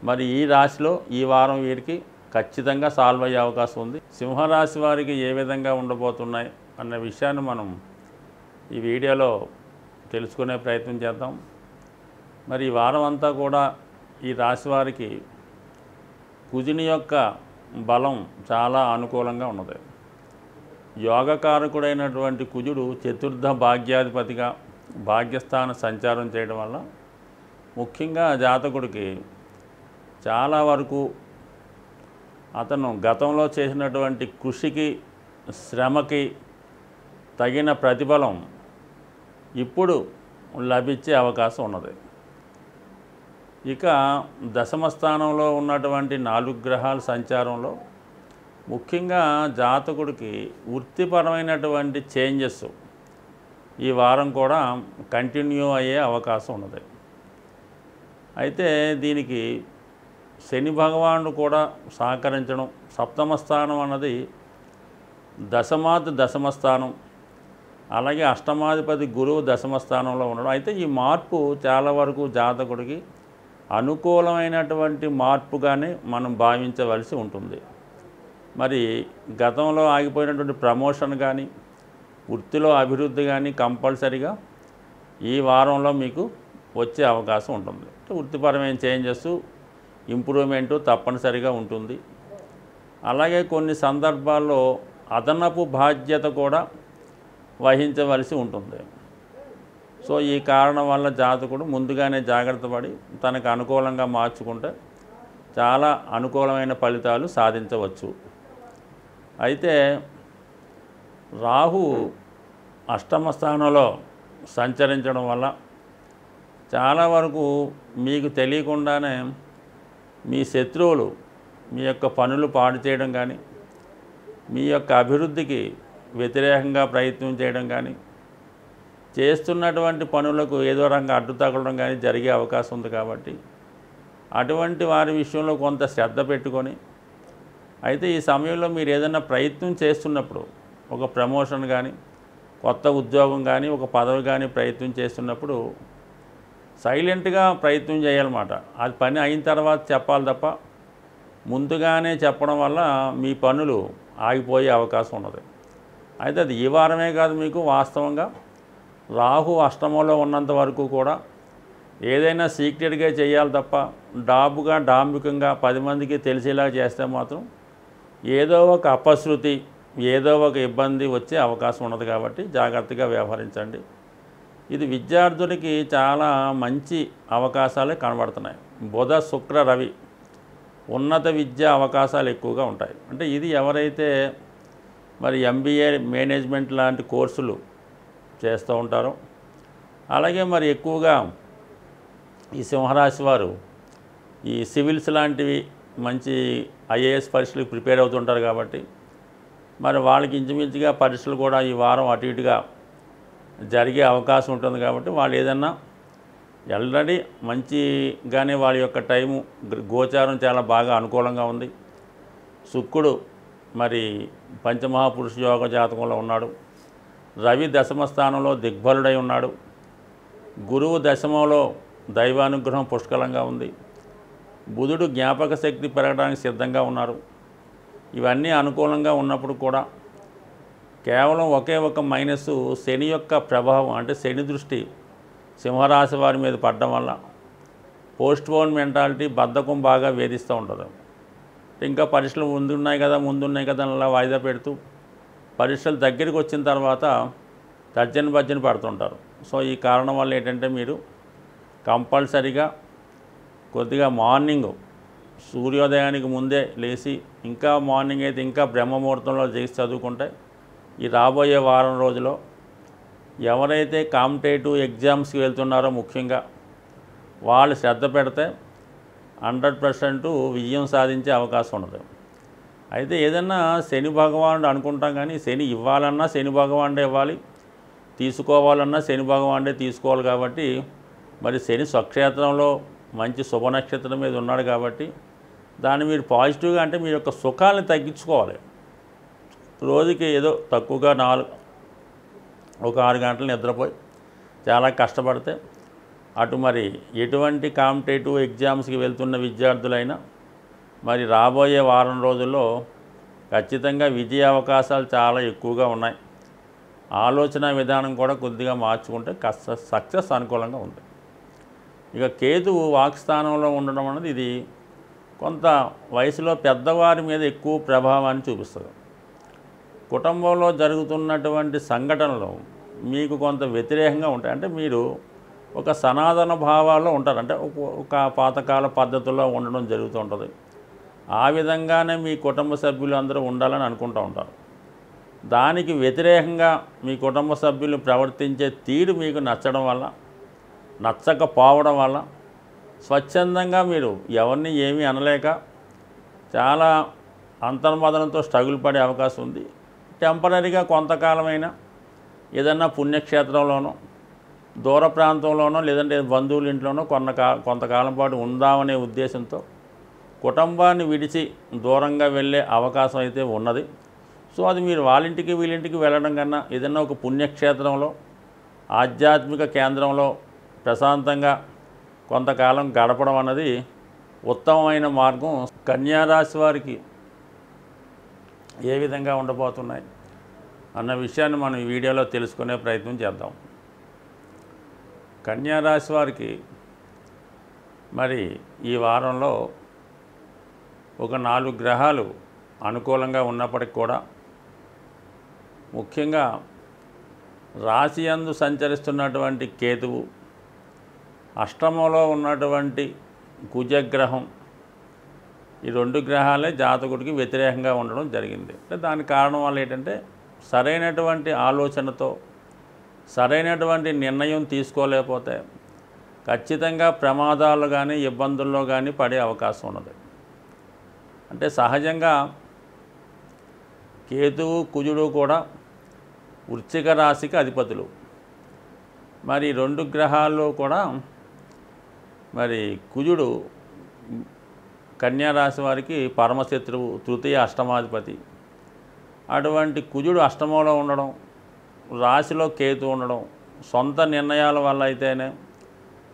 మరి ఈ రాశిలో ఈ వారం వీరికి ఖచ్చితంగా సాల్వ్ అయ్యే అవకాశం ఉంది. సింహరాశి వారికి ఏ విధంగా ఉండబోతున్నాయి అన్న విషయాన్ని మనం ఈ వీడియోలో తెలుసుకునే ప్రయత్నం చేద్దాం. మరి ఈ వారం అంతా కూడా ఈ రాశి వారికి కుజుని యొక్క బలం చాలా అనుకూలంగా ఉన్నది. యోగకారకుడైనటువంటి కుజుడు చతుర్థ భాగ్యాధిపతిగా భాగ్యస్థాన సంచారం చేయడం వల్ల ముఖ్యంగా జాతకుడికి చాలా వరకు అతను గతంలో చేసినటువంటి కృషికి, శ్రమకి తగిన ప్రతిఫలం ఇప్పుడు లభించే అవకాశం ఉన్నది. ఇక దశమ స్థానంలో ఉన్నటువంటి 4 గ్రహాల సంచారంలో ముఖ్యంగా జాతకుడికి వృత్తిపరమైనటువంటి చేంజెస్ ఈ వారం కూడా కంటిన్యూ అయ్యే అవకాశం ఉన్నది. అయితే దీనికి శని భగవానుడు కూడా సహకరించడం, సప్తమ స్థానం అన్నది దశమ స్థానం, అలాగే అష్టమాధిపతి గురువు దశమ స్థానంలో ఉండడం. అయితే ఈ మార్పు చాలా వరకు జాతకుడికి అనుకూలమైనటువంటి మార్పుగానే మనం భావించవలసి ఉంటుంది. మరి గతంలో ఆగిపోయినటువంటి ప్రమోషన్ కానీ, వృత్తిలో అభివృద్ధి కానీ కంపల్సరీగా ఈ వారంలో మీకు వచ్చే అవకాశం ఉంటుంది. వృత్తిపరమైన చేంజెస్, ఇంప్రూవ్మెంటు తప్పనిసరిగా ఉంటుంది. అలాగే కొన్ని సందర్భాల్లో అదనపు బాధ్యత కూడా వహించవలసి ఉంటుంది. సో ఈ కారణం వల్ల జాతకుడు ముందుగానే జాగ్రత్త పడి తనకు అనుకూలంగా మార్చుకుంటే చాలా అనుకూలమైన ఫలితాలు సాధించవచ్చు. అయితే రాహు అష్టమ స్థానంలో సంచరించడం వల్ల చాలా వరకు మీకు తెలియకుండానే మీ శత్రువులు మీ యొక్క పనులు పాడు చేయడం కానీ, మీ యొక్క అభివృద్ధికి వ్యతిరేకంగా ప్రయత్నం చేయడం కానీ, చేస్తున్నటువంటి పనులకు ఏదో రకంగా అడ్డు తగలడం కానీ జరిగే అవకాశం ఉంది. కాబట్టి అటువంటి వారి విషయంలో కొంత శ్రద్ధ పెట్టుకొని, అయితే ఈ సమయంలో మీరు ఏదైనా ప్రయత్నం చేస్తున్నప్పుడు, ఒక ప్రమోషన్ కానీ, కొత్త ఉద్యోగం కానీ, ఒక పదవి కానీ ప్రయత్నం చేస్తున్నప్పుడు సైలెంట్గా ప్రయత్నం చేయాలన్నమాట. అది పని అయిన తర్వాత చెప్పాలి తప్ప ముందుగానే చెప్పడం వల్ల మీ పనులు ఆగిపోయే అవకాశం ఉన్నది. అయితే అది ఈ వారమే కాదు, మీకు వాస్తవంగా రాహు అష్టమంలో ఉన్నంత వరకు కూడా ఏదైనా సీక్రెట్గా చేయాలి తప్ప డాంబికంగా 10 మందికి తెలిసేలా చేస్తే మాత్రం ఏదో ఒక అపశృతి, ఏదో ఒక ఇబ్బంది వచ్చే అవకాశం ఉన్నది. కాబట్టి జాగ్రత్తగా వ్యవహరించండి. ఇది విద్యార్థులకి చాలా మంచి అవకాశాలే కనబడుతున్నాయి. బుధ, శుక్ర, రవి ఉన్నత విద్యా అవకాశాలు ఎక్కువగా ఉంటాయి. అంటే ఇది ఎవరైతే మరి MBA మేనేజ్మెంట్ లాంటి కోర్సులు చేస్తూ ఉంటారో, అలాగే మరి ఎక్కువగా ఈ సింహరాశి వారు ఈ సివిల్స్ లాంటివి మంచి IAS పరీక్షలకు ప్రిపేర్ అవుతుంటారు. కాబట్టి మరి వాళ్ళకి ఇంచుమించుగా పరీక్షలు కూడా ఈ వారం అటు ఇటుగా జరిగే అవకాశం ఉంటుంది. కాబట్టి వాళ్ళు ఏదన్నా ఆల్రెడీ మంచిగానే వాళ్ళ యొక్క టైము గోచారం చాలా బాగా అనుకూలంగా ఉంది. శుక్రుడు మరి పంచమహాపురుష యోగ జాతకంలో ఉన్నాడు. రవి దశమ స్థానంలో దిగ్బలుడై ఉన్నాడు. గురువు దశమంలో దైవానుగ్రహం పుష్కలంగా ఉంది. బుధుడు జ్ఞాపక శక్తి పెరగడానికి సిద్ధంగా ఉన్నారు. ఇవన్నీ అనుకూలంగా ఉన్నప్పుడు కూడా కేవలం ఒకే ఒక మైనస్ శని యొక్క ప్రభావం, అంటే శని దృష్టి సింహరాశి వారి మీద పడడం వల్ల పోస్ట్ పోన్ మెంటాలిటీ, బద్ధకం బాగా వేధిస్తూ ఉంటుంది. ఇంకా పరీక్షలు ముందున్నాయి కదా అలా వాయిదా పెడుతూ పరీక్షలు దగ్గరికి వచ్చిన తర్వాత తర్జన భర్జన పడుతుంటారు. సో ఈ కారణం వల్ల ఏంటంటే మీరు కంపల్సరీగా కొద్దిగా మార్నింగ్ సూర్యోదయానికి ముందే లేచి, ఇంకా మార్నింగ్ అయితే ఇంకా బ్రహ్మముహూర్తంలో చేసి చదువుకుంటే ఈ రాబోయే వారం రోజుల్లో ఎవరైతే కాంపిటేటివ్ ఎగ్జామ్స్కి వెళ్తున్నారో ముఖ్యంగా వాళ్ళు శ్రద్ధ పెడితే 100% విజయం సాధించే అవకాశం ఉన్నది. అయితే ఏదన్నా శని భగవానుడు అనుకుంటాం, కానీ శని ఇవ్వాలన్నా శని భగవానుడే ఇవ్వాలి, తీసుకోవాలన్నా శని భగవానుడే తీసుకోవాలి. కాబట్టి మరి శని స్వక్షేత్రంలో మంచి శుభ నక్షత్రం మీద ఉన్నాడు. కాబట్టి దాన్ని మీరు పాజిటివ్గా, అంటే మీ యొక్క సుఖాలను తగ్గించుకోవాలి. రోజుకి ఏదో తక్కువగా ఒక 6 గంటలు నిద్రపోయి చాలా కష్టపడితే అటు మరి ఎటువంటి కాంపిటేటివ్ ఎగ్జామ్స్కి వెళ్తున్న విద్యార్థులైనా మరి రాబోయే వారం రోజుల్లో ఖచ్చితంగా విజయ అవకాశాలు చాలా ఎక్కువగా ఉన్నాయి. ఆలోచన విధానం కూడా కొద్దిగా మార్చుకుంటే సక్సెస్ అనుకూలంగా ఉంది. ఇక కేతువు వాక్స్థానంలో ఉండడం అనేది ఇది కొంత వయసులో పెద్దవారి మీద ఎక్కువ ప్రభావాన్ని చూపిస్తుంది. కుటుంబంలో జరుగుతున్నటువంటి సంఘటనలు మీకు కొంత వ్యతిరేకంగా ఉంటాయి. అంటే మీరు ఒక సనాతన భావాల్లో ఉంటారు, అంటే ఒక పాతకాల పద్ధతుల్లో ఉండడం జరుగుతూ ఉంటుంది. ఆ విధంగానే మీ కుటుంబ సభ్యులు అందరూ ఉండాలని అనుకుంటూ ఉంటారు. దానికి వ్యతిరేకంగా మీ కుటుంబ సభ్యులు ప్రవర్తించే తీరు మీకు నచ్చడం వల్ల, నచ్చకపోవడం వల్ల స్వచ్ఛందంగా మీరు ఎవరిని ఏమీ అనలేక చాలా అంతర్మదనంతో స్ట్రగుల్ పడే అవకాశం ఉంది. టెంపరీగా కొంతకాలమైనా ఏదన్నా పుణ్యక్షేత్రంలోనో, దూర ప్రాంతంలోనో, లేదంటే బంధువుల ఇంట్లోనో కొంతకాలం పాటు ఉందామనే ఉద్దేశంతో కుటుంబాన్ని విడిచి దూరంగా వెళ్ళే అవకాశం అయితే ఉన్నది. సో అది మీరు వాళ్ళింటికి వీళ్ళింటికి వెళ్ళడం కన్నా ఏదైనా ఒక పుణ్యక్షేత్రంలో, ఆధ్యాత్మిక కేంద్రంలో ప్రశాంతంగా కొంతకాలం గడపడం అన్నది ఉత్తమమైన మార్గం. కన్యారాశి వారికి ఏ విధంగా ఉండబోతున్నాయి అన్న విషయాన్ని మనం ఈ వీడియోలో తెలుసుకునే ప్రయత్నం చేద్దాం. కన్యారాశి వారికి మరి ఈ వారంలో ఒక 4 గ్రహాలు అనుకూలంగా ఉన్నప్పటికి కూడా ముఖ్యంగా రాశి యందు సంచరిస్తున్నటువంటి కేతువు, అష్టమంలో ఉన్నటువంటి కుజగ్రహం, ఈ 2 గ్రహాలే జాతకుడికి వ్యతిరేకంగా ఉండడం జరిగింది. అంటే దానికి కారణం వల్ల ఏంటంటే సరైనటువంటి ఆలోచనతో సరైనటువంటి నిర్ణయం తీసుకోలేకపోతే ఖచ్చితంగా ప్రమాదాలు కానీ ఇబ్బందుల్లో కానీ పడే అవకాశం ఉన్నది. అంటే సహజంగా కేతువు కుజుడు కూడా వృశ్చిక రాశికి అధిపతులు. మరి 2 గ్రహాల్లో కూడా మరి కుజుడు కన్యా రాశి వారికి పరమశత్రువు, తృతీయ అష్టమాధిపతి. అటువంటి కుజుడు అష్టమంలో ఉండడం, రాశిలో కేతు ఉండడం, సొంత నిర్ణయాల వల్ల అయితేనే,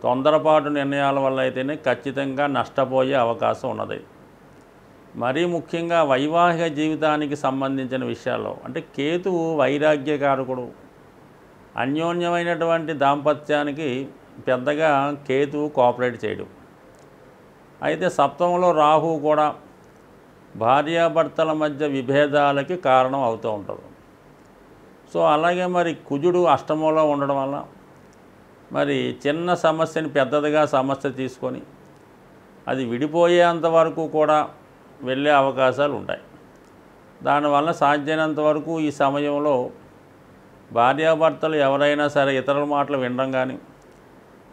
తొందరపాటు నిర్ణయాల వల్ల అయితేనే ఖచ్చితంగా నష్టపోయే అవకాశం ఉన్నది. మరీ ముఖ్యంగా వైవాహిక జీవితానికి సంబంధించిన విషయాల్లో అంటే కేతువు వైరాగ్యకారకుడు. అన్యోన్యమైనటువంటి దాంపత్యానికి పెద్దగా కేతువు కోఆపరేట్ చేయడు. అయితే సప్తమంలో రాహువు కూడా భార్యాభర్తల మధ్య విభేదాలకి కారణం అవుతూ ఉంటుంది. సో అలాగే మరి కుజుడు అష్టమంలో ఉండడం వల్ల మరి చిన్న సమస్యని పెద్దదిగా సమస్య తీసుకొని అది విడిపోయేంత వరకు కూడా వెళ్ళే అవకాశాలు ఉంటాయి. దానివల్ల సాధ్యమైనంత వరకు ఈ సమయంలో భార్యాభర్తలు ఎవరైనా సరే ఇతరుల మాటలు వినడం కానీ,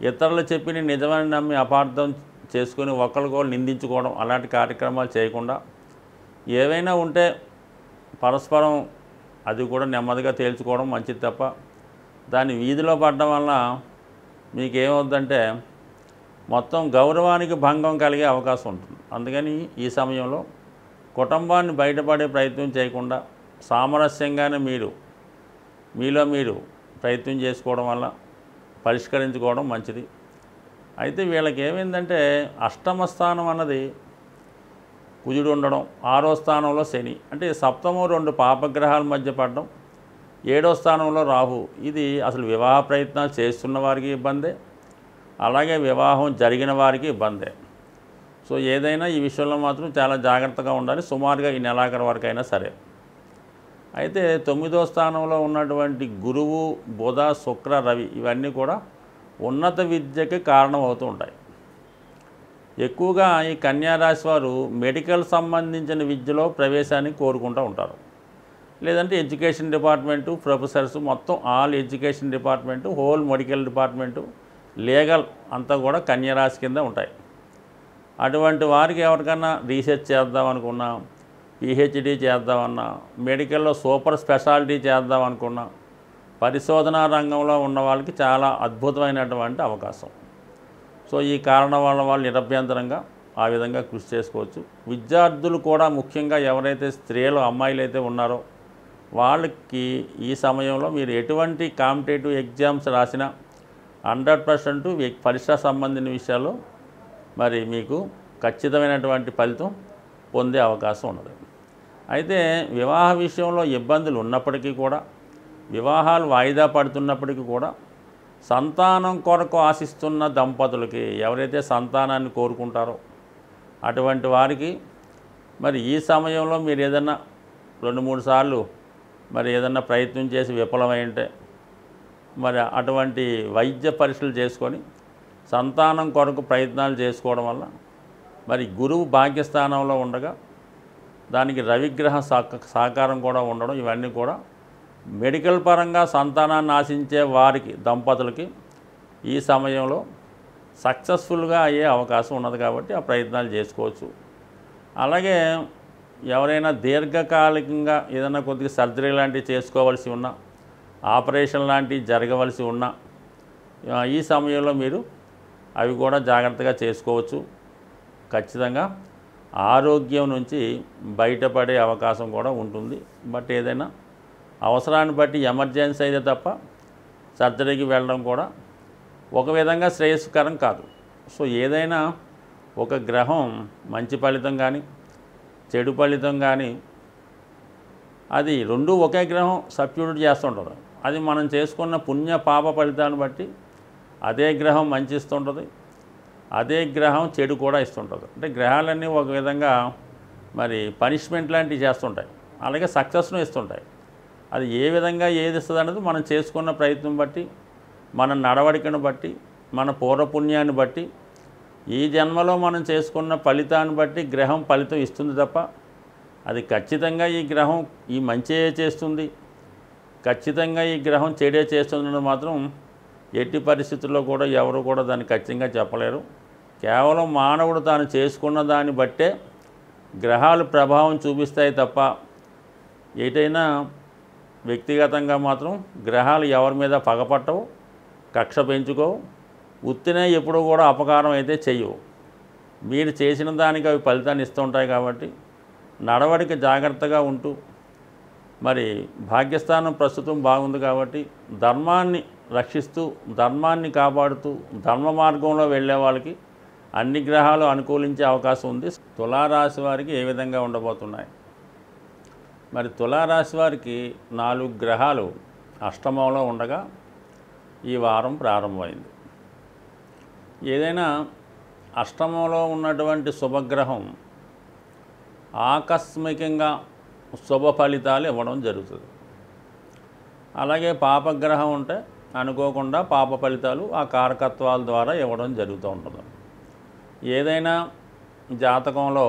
ఇతరులు చెప్పిన నిజమని నమ్మి అపార్థం చేసుకుని ఒకరికొకరు నిందించుకోవడం అలాంటి కార్యక్రమాలు చేయకుండా, ఏవైనా ఉంటే పరస్పరం అది కూడా నెమ్మదిగా తేల్చుకోవడం మంచిది తప్ప దాన్ని వీధిలో పడడం వల్ల మీకేమవుద్దంటే మొత్తం గౌరవానికి భంగం కలిగే అవకాశం ఉంటుంది. అందుకని ఈ సమయంలో కుటుంబాన్ని బయటపడే ప్రయత్నం చేయకుండా సామరస్యంగానే మీలో మీరు ప్రయత్నం చేసుకోవడం వల్ల పరిష్కరించుకోవడం మంచిది. అయితే వీళ్ళకి ఏమైందంటే అష్టమ స్థానం అన్నది కుజుడు ఉండడం, 6వ స్థానంలో శని, అంటే సప్తమం 2 పాపగ్రహాల మధ్య పడడం, 7వ స్థానంలో రాహు. ఇది అసలు వివాహ ప్రయత్నాలు చేస్తున్న వారికి ఇబ్బందే, అలాగే వివాహం జరిగిన వారికి ఇబ్బందే. సో ఏదైనా ఈ విషయంలో మాత్రం చాలా జాగ్రత్తగా ఉండాలి, సుమారుగా ఈ నెలాఖరు వరకు అయినా సరే. అయితే 9వ స్థానంలో ఉన్నటువంటి గురువు, బుధ, శుక్ర, రవి ఇవన్నీ కూడా ఉన్నత విద్యకి కారణం అవుతూ ఉంటాయి. ఎక్కువగా ఈ కన్యా రాశి వారు మెడికల్ సంబంధించిన విద్యలో ప్రవేశాన్ని కోరుకుంటూ ఉంటారు. లేదంటే ఎడ్యుకేషన్ డిపార్ట్మెంటు, ప్రొఫెసర్స్, మొత్తం all education department, whole medical department, legal అంతా కూడా కన్యా రాశి కింద ఉంటాయి. అటువంటి వారికి ఎవరికన్నా రీసెర్చ్ చేద్దాం అనుకున్నా, పిహెచ్డి చేద్దామన్నా, మెడికల్లో సూపర్ స్పెషాలిటీ చేద్దాం అనుకున్నా, పరిశోధనా రంగంలో ఉన్న వాళ్ళకి చాలా అద్భుతమైనటువంటి అవకాశం. సో ఈ కారణం వల్ల వాళ్ళు నిరభ్యంతరంగా ఆ విధంగా కృషి చేసుకోవచ్చు. విద్యార్థులు కూడా ముఖ్యంగా ఎవరైతే స్త్రీలు, అమ్మాయిలు అయితే ఉన్నారో వాళ్ళకి ఈ సమయంలో మీరు ఎటువంటి కాంపిటేటివ్ ఎగ్జామ్స్ రాసినా 100% పరీక్ష సంబంధించిన విషయాల్లో మరి మీకు ఖచ్చితమైనటువంటి ఫలితం పొందే అవకాశం ఉన్నది. అయితే వివాహ విషయంలో ఇబ్బందులు ఉన్నప్పటికీ కూడా, వివాహాలు వాయిదా పడుతున్నప్పటికీ కూడా సంతానం కొరకు ఆశిస్తున్న దంపతులకి, ఎవరైతే సంతానాన్ని కోరుకుంటారో అటువంటి వారికి మరి ఈ సమయంలో మీరు ఏదన్నా 2-3 సార్లు మరి ఏదన్నా ప్రయత్నం చేసి విఫలమై ఉంటే మరి అటువంటి వైద్య పరీక్షలు చేసుకొని సంతానం కొరకు ప్రయత్నాలు చేసుకోవడం వల్ల మరి గురువు భాగ్యస్థానంలో ఉండగా దానికి రవిగ్రహ సహకారం కూడా ఉండడం, ఇవన్నీ కూడా మెడికల్ పరంగా సంతానాన్ని ఆశించే వారికి, దంపతులకి ఈ సమయంలో సక్సెస్ఫుల్గా అయ్యే అవకాశం ఉన్నది కాబట్టి ఆ ప్రయత్నాలు చేసుకోవచ్చు. అలాగే ఎవరైనా దీర్ఘకాలికంగా ఏదైనా కొద్దిగా సర్జరీ లాంటివి చేసుకోవాల్సి ఉన్నా, ఆపరేషన్ లాంటివి జరగవలసి ఉన్నా ఈ సమయంలో మీరు అవి కూడా జాగ్రత్తగా చేసుకోవచ్చు. ఖచ్చితంగా ఆరోగ్యం నుంచి బయటపడే అవకాశం కూడా ఉంటుంది. బట్ ఏదైనా అవసరాన్ని బట్టి ఎమర్జెన్సీ అయితే తప్ప సర్జరీకి వెళ్ళడం కూడా ఒక విధంగా శ్రేయస్కరం కాదు. సో ఏదైనా ఒక గ్రహం మంచి ఫలితం కానీ చెడు ఫలితం కానీ అది రెండు ఒకే గ్రహం సబ్స్టిట్యూట్ చేస్తుంటుంది. అది మనం చేసుకున్న పుణ్య పాప ఫలితాన్ని బట్టి అదే గ్రహం మంచి ఇస్తుంటుంది, అదే గ్రహం చెడు కూడా ఇస్తుంటుంది. అంటే గ్రహాలన్నీ ఒక విధంగా మరి పనిష్మెంట్ లాంటివి చేస్తుంటాయి, అలాగే సక్సెస్ను ఇస్తుంటాయి. అది ఏ విధంగా ఏది ఇస్తుంది అనేది మనం చేసుకున్న ప్రయత్నం బట్టి, మన నడవడికను బట్టి, మన పూర్వపుణ్యాన్ని బట్టి, ఈ జన్మలో మనం చేసుకున్న ఫలితాన్ని బట్టి గ్రహం ఫలితం ఇస్తుంది తప్ప అది ఖచ్చితంగా ఈ గ్రహం ఈ మంచే చేస్తుంది, ఖచ్చితంగా ఈ గ్రహం చెడే చేస్తుంది మాత్రం ఎట్టి పరిస్థితుల్లో కూడా ఎవరు కూడా దాన్ని ఖచ్చితంగా చెప్పలేరు. కేవలం మానవుడు తాను చేసుకున్న దాన్ని బట్టే గ్రహాలు ప్రభావం చూపిస్తాయి తప్ప ఏటైనా వ్యక్తిగతంగా మాత్రం గ్రహాలు ఎవరి మీద పగపట్టవు, కక్ష పెంచుకోవు, ఉత్తినే ఎప్పుడూ కూడా అపకారం అయితే చెయ్యవు. మీరు చేసిన దానికి అవి ఫలితాన్ని ఇస్తుంటాయి. కాబట్టి నడవడికి జాగ్రత్తగా ఉంటూ, మరి భాగ్యస్థానం ప్రస్తుతం బాగుంది కాబట్టి ధర్మాన్ని రక్షిస్తూ, ధర్మాన్ని కాపాడుతూ, ధర్మ మార్గంలో వెళ్ళే వాళ్ళకి అన్ని గ్రహాలు అనుకూలించే అవకాశం ఉంది. తులారాశి వారికి ఏ విధంగా ఉండబోతున్నాయి? మరి తులారాశి వారికి 4 గ్రహాలు అష్టమంలో ఉండగా ఈ వారం ప్రారంభమైంది. ఏదైనా అష్టమంలో ఉన్నటువంటి శుభగ్రహం ఆకస్మికంగా శుభ ఫలితాలు ఇవ్వడం జరుగుతుంది. అలాగే పాపగ్రహం ఉంటే అనుకోకుండా పాప ఫలితాలు ఆ కారకత్వాల ద్వారా ఇవ్వడం జరుగుతూ ఉంటుంది. ఏదైనా జాతకంలో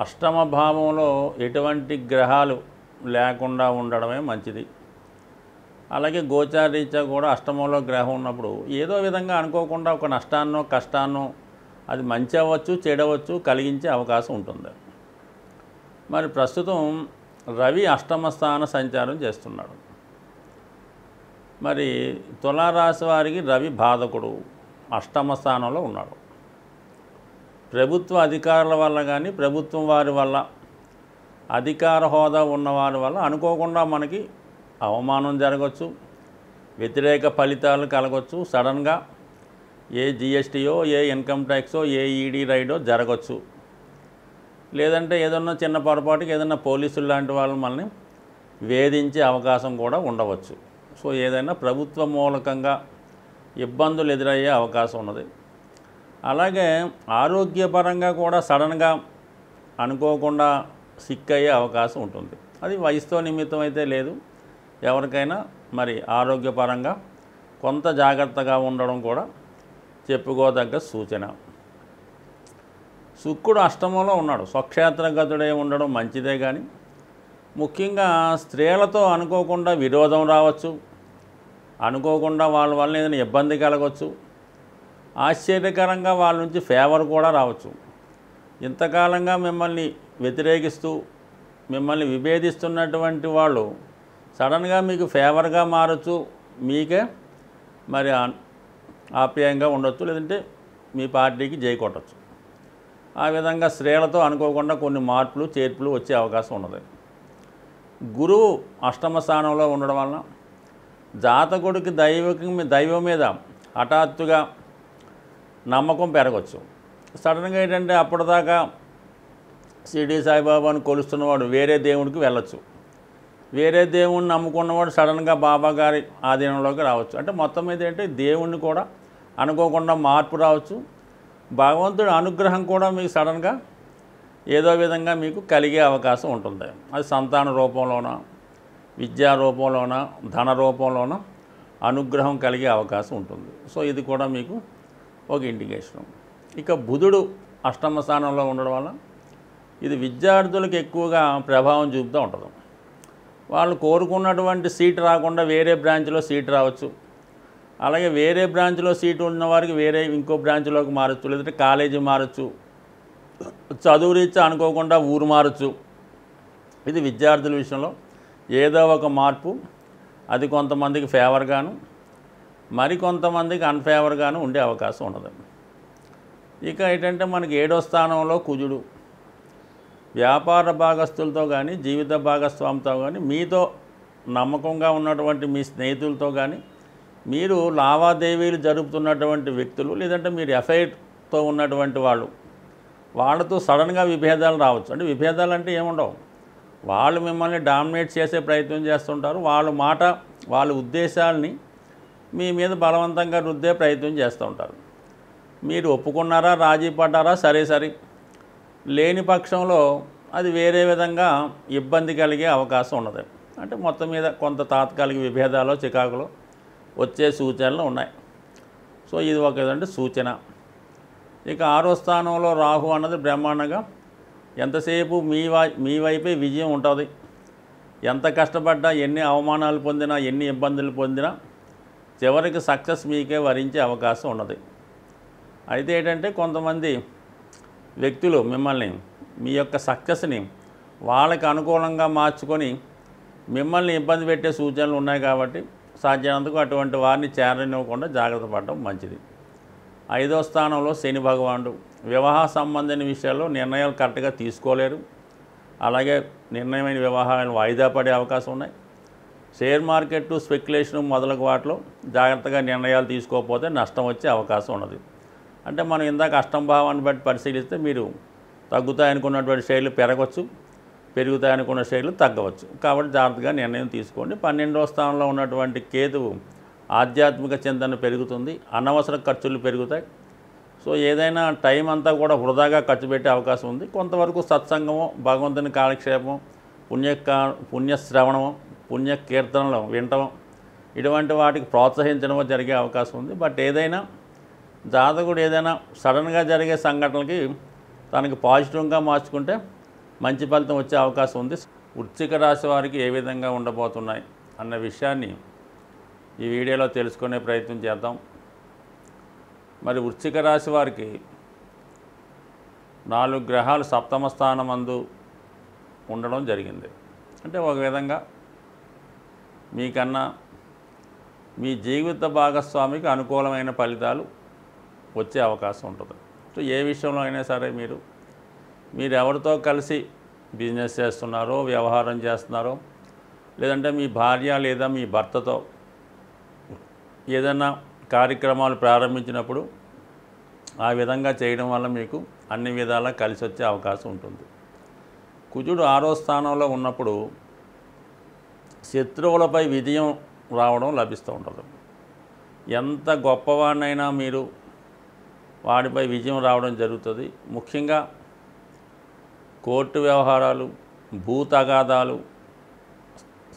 అష్టమ భావంలో ఎటువంటి గ్రహాలు లేకుండా ఉండడమే మంచిది. అలాగే గోచారీత్యా కూడా అష్టమంలో గ్రహం ఉన్నప్పుడు ఏదో విధంగా అనుకోకుండా ఒక నష్టాన్నో కష్టాన్నో అది మంచి అవ్వచ్చు చెడవచ్చు కలిగించే అవకాశం ఉంటుంది. మరి ప్రస్తుతం రవి అష్టమ స్థాన సంచారం చేస్తున్నాడు. మరి తులారాశి వారికి రవి బాధకుడు అష్టమ స్థానంలో ఉన్నాడు. ప్రభుత్వ అధికారుల వల్ల కానీ ప్రభుత్వం వారి వల్ల అధికార హోదా ఉన్నవారి వల్ల అనుకోకుండా మనకి అవమానం జరగవచ్చు, వ్యతిరేక ఫలితాలు కలగవచ్చు. సడన్గా ఏ జిఎస్టీయో ఏ ఇన్కమ్ ట్యాక్సో ఏ ఈడీ రైడో జరగచ్చు. లేదంటే ఏదన్నా చిన్న పొరపాటుకి ఏదన్నా పోలీసులు లాంటి వాళ్ళు మనల్ని వేధించే అవకాశం కూడా ఉండవచ్చు. సో ఏదైనా ప్రభుత్వ మూలకంగా ఇబ్బందులు ఎదురయ్యే అవకాశం ఉన్నది. అలాగే ఆరోగ్యపరంగా కూడా సడన్గా అనుకోకుండా సిక్ అయ్యే అవకాశం ఉంటుంది. అది వయసుతో నిమిత్తం అయితే లేదు. ఎవరికైనా మరి ఆరోగ్యపరంగా కొంత జాగ్రత్తగా ఉండడం కూడా చెప్పుకోదగ్గ సూచన. శుక్రుడు అష్టమంలో ఉన్నాడు. స్వక్షేత్రగతుడై ఉండడం మంచిదే. కానీ ముఖ్యంగా స్త్రీలతో అనుకోకుండా విరోధం రావచ్చు, అనుకోకుండా వాళ్ళ వల్ల ఏదైనా ఇబ్బంది కలగవచ్చు, ఆశ్చర్యకరంగా వాళ్ళ నుంచి ఫేవర్ కూడా రావచ్చు. ఇంతకాలంగా మిమ్మల్ని వ్యతిరేకిస్తూ మిమ్మల్ని విభేదిస్తున్నటువంటి వాళ్ళు సడన్గా మీకు ఫేవర్గా మారచ్చు, మీకే మరి ఆప్యాయంగా ఉండొచ్చు, లేదంటే మీ పార్టీకి జై కొట్టచ్చు. ఆ విధంగా స్త్రీలతో అనుకోకుండా కొన్ని మార్పులు చేర్పులు వచ్చే అవకాశం ఉన్నది. గురువు అష్టమ స్థానంలో ఉండడం వలన జాతకుడికి దైవం మీద హఠాత్తుగా నమ్మకం పెరగచ్చు. సడన్గా ఏంటంటే అప్పటిదాకా షిరిడి సాయిబాబాను కొలుస్తున్నవాడు వేరే దేవుడికి వెళ్ళొచ్చు. వేరే దేవుణ్ణి నమ్ముకున్నవాడు సడన్గా బాబా గారి ఆధీనంలోకి రావచ్చు. అంటే మొత్తం మీద ఏంటంటే దేవుణ్ణి కూడా అనుకోకుండా మార్పు రావచ్చు. భగవంతుడి అనుగ్రహం కూడా మీకు సడన్గా ఏదో విధంగా మీకు కలిగే అవకాశం ఉంటుంది. అది సంతాన రూపంలోన, విద్యా రూపంలోన, ధన రూపంలోన అనుగ్రహం కలిగే అవకాశం ఉంటుంది. సో ఇది కూడా మీకు ఒక ఇండికేషన్. ఇక బుధుడు అష్టమ స్థానంలో ఉండడం వల్ల ఇది విద్యార్థులకు ఎక్కువగా ప్రభావం చూపుతూ ఉంటుంది. వాళ్ళు కోరుకున్నటువంటి సీట్ రాకుండా వేరే బ్రాంచ్లో సీట్ రావచ్చు. అలాగే వేరే బ్రాంచ్లో సీటు ఉన్న వారికి వేరే ఇంకో బ్రాంచ్లోకి మారచ్చు, లేదంటే కాలేజీ మారచ్చు, చదువు రీత్యా అనుకోకుండా ఊరు మారచ్చు. ఇది విద్యార్థుల విషయంలో ఏదో ఒక మార్పు. అది కొంతమందికి ఫేవర్గాను మరికొంతమందికి అన్ఫేవర్గాను ఉండే అవకాశం ఉండదు. ఇక ఏంటంటే మనకి 7వ స్థానంలో కుజుడు. వ్యాపార భాగస్తులతో కానీ జీవిత భాగస్వామితో కానీ మీతో నమ్మకంగా ఉన్నటువంటి మీ స్నేహితులతో కానీ మీరు లావాదేవీలు జరుపుతున్నటువంటి వ్యక్తులు, లేదంటే మీరు ఎఫ్ఐఆర్తో ఉన్నటువంటి వాళ్ళతో సడన్గా విభేదాలు రావచ్చు. అంటే విభేదాలు అంటే ఏముండవు, వాళ్ళు మిమ్మల్ని డామినేట్ చేసే ప్రయత్నం చేస్తుంటారు. వాళ్ళ మాట వాళ్ళ ఉద్దేశాలని మీ మీద బలవంతంగా రుద్దే ప్రయత్నం చేస్తూ ఉంటారు. మీరు ఒప్పుకున్నారా, రాజీ పడ్డారా, సరే లేని పక్షంలో అది వేరే విధంగా ఇబ్బంది కలిగే అవకాశం ఉన్నది. అంటే మొత్తం మీద కొంత తాత్కాలిక విభేదాలు చికాకులు వచ్చే సూచనలు ఉన్నాయి. సో ఇది ఒక విధంగా సూచన. ఇక 6వ స్థానంలో రాహు అన్నది బ్రహ్మాండంగా ఎంతసేపు మీ వైపే విజయం ఉంటుంది. ఎంత కష్టపడ్డా, ఎన్ని అవమానాలు పొందినా, ఎన్ని ఇబ్బందులు పొందినా చివరికి సక్సెస్ మీకే వరించే అవకాశం ఉన్నది. అయితే ఏంటంటే కొంతమంది వ్యక్తులు మిమ్మల్ని మీ యొక్క సక్సెస్ని వాళ్ళకి అనుకూలంగా మార్చుకొని మిమ్మల్ని ఇబ్బంది పెట్టే సూచనలు ఉన్నాయి కాబట్టి సాధ్యమైనంతకు అటువంటి వారిని చేరనివ్వకుండా జాగ్రత్త పడడం మంచిది. 5వ స్థానంలో శని భగవానుడు వివాహ సంబంధించిన విషయాల్లో నిర్ణయాలు కరెక్ట్గా తీసుకోలేరు. అలాగే నిర్ణయమైన వ్యవహారాలు వాయిదా పడే అవకాశం ఉన్నాయి. షేర్ మార్కెట్ స్పెక్యులేషన్ మొదలగు వాటిలో జాగ్రత్తగా నిర్ణయాలు తీసుకోకపోతే నష్టం వచ్చే అవకాశం ఉన్నది. అంటే మనం ఇందాక అష్టమ భావాన్ని బట్టి పరిశీలిస్తే మీరు తగ్గుతాయనుకున్నటువంటి షేర్లు పెరగవచ్చు, పెరుగుతాయనుకున్న షేర్లు తగ్గవచ్చు. కాబట్టి జాగ్రత్తగా నిర్ణయం తీసుకోండి. 12వ స్థానంలో ఉన్నటువంటి కేతువు ఆధ్యాత్మిక చింతన పెరుగుతుంది, అనవసర ఖర్చులు పెరుగుతాయి. సో ఏదైనా టైం అంతా కూడా వృధాగా ఖర్చు పెట్టే అవకాశం ఉంది. కొంతవరకు సత్సంగమో, భగవంతుని కాలక్షేపం, పుణ్యశ్రవణము, పుణ్యకీర్తనలు వినటం, ఇటువంటి వాటికి ప్రోత్సహించడమో జరిగే అవకాశం ఉంది. బట్ ఏదైనా జాతకుడు ఏదైనా సడన్గా జరిగే సంఘటనలకి తనకి పాజిటివ్గా మార్చుకుంటే మంచి ఫలితం వచ్చే అవకాశం ఉంది. వృశ్చిక రాశి వారికి ఏ విధంగా ఉండబోతున్నాయి అన్న విషయాన్ని ఈ వీడియోలో తెలుసుకునే ప్రయత్నం చేద్దాం. మరి వృశ్చిక రాశి వారికి 4 గ్రహాలు సప్తమ స్థానమందు ఉండడం జరిగింది. అంటే ఒక విధంగా మీకన్నా మీ జీవిత భాగస్వామికి అనుకూలమైన ఫలితాలు వచ్చే అవకాశం ఉంటుంది. సో ఏ విషయంలో అయినా సరే మీరు ఎవరితో కలిసి బిజినెస్ చేస్తున్నారో, వ్యవహారం చేస్తున్నారో, లేదంటే మీ భార్య లేదా మీ భర్తతో ఏదైనా కార్యక్రమాలు ప్రారంభించినప్పుడు ఆ విధంగా చేయడం వల్ల మీకు అన్ని విధాలా కలిసి వచ్చే అవకాశం ఉంటుంది. కుజుడు 6వ స్థానంలో ఉన్నప్పుడు శత్రువులపై విజయం రావడం లభిస్తూ ఉంటుంది. ఎంత గొప్పవాడినైనా మీరు వాడిపై విజయం రావడం జరుగుతుంది. ముఖ్యంగా కోర్టు వ్యవహారాలు, భూ తగాదాలు,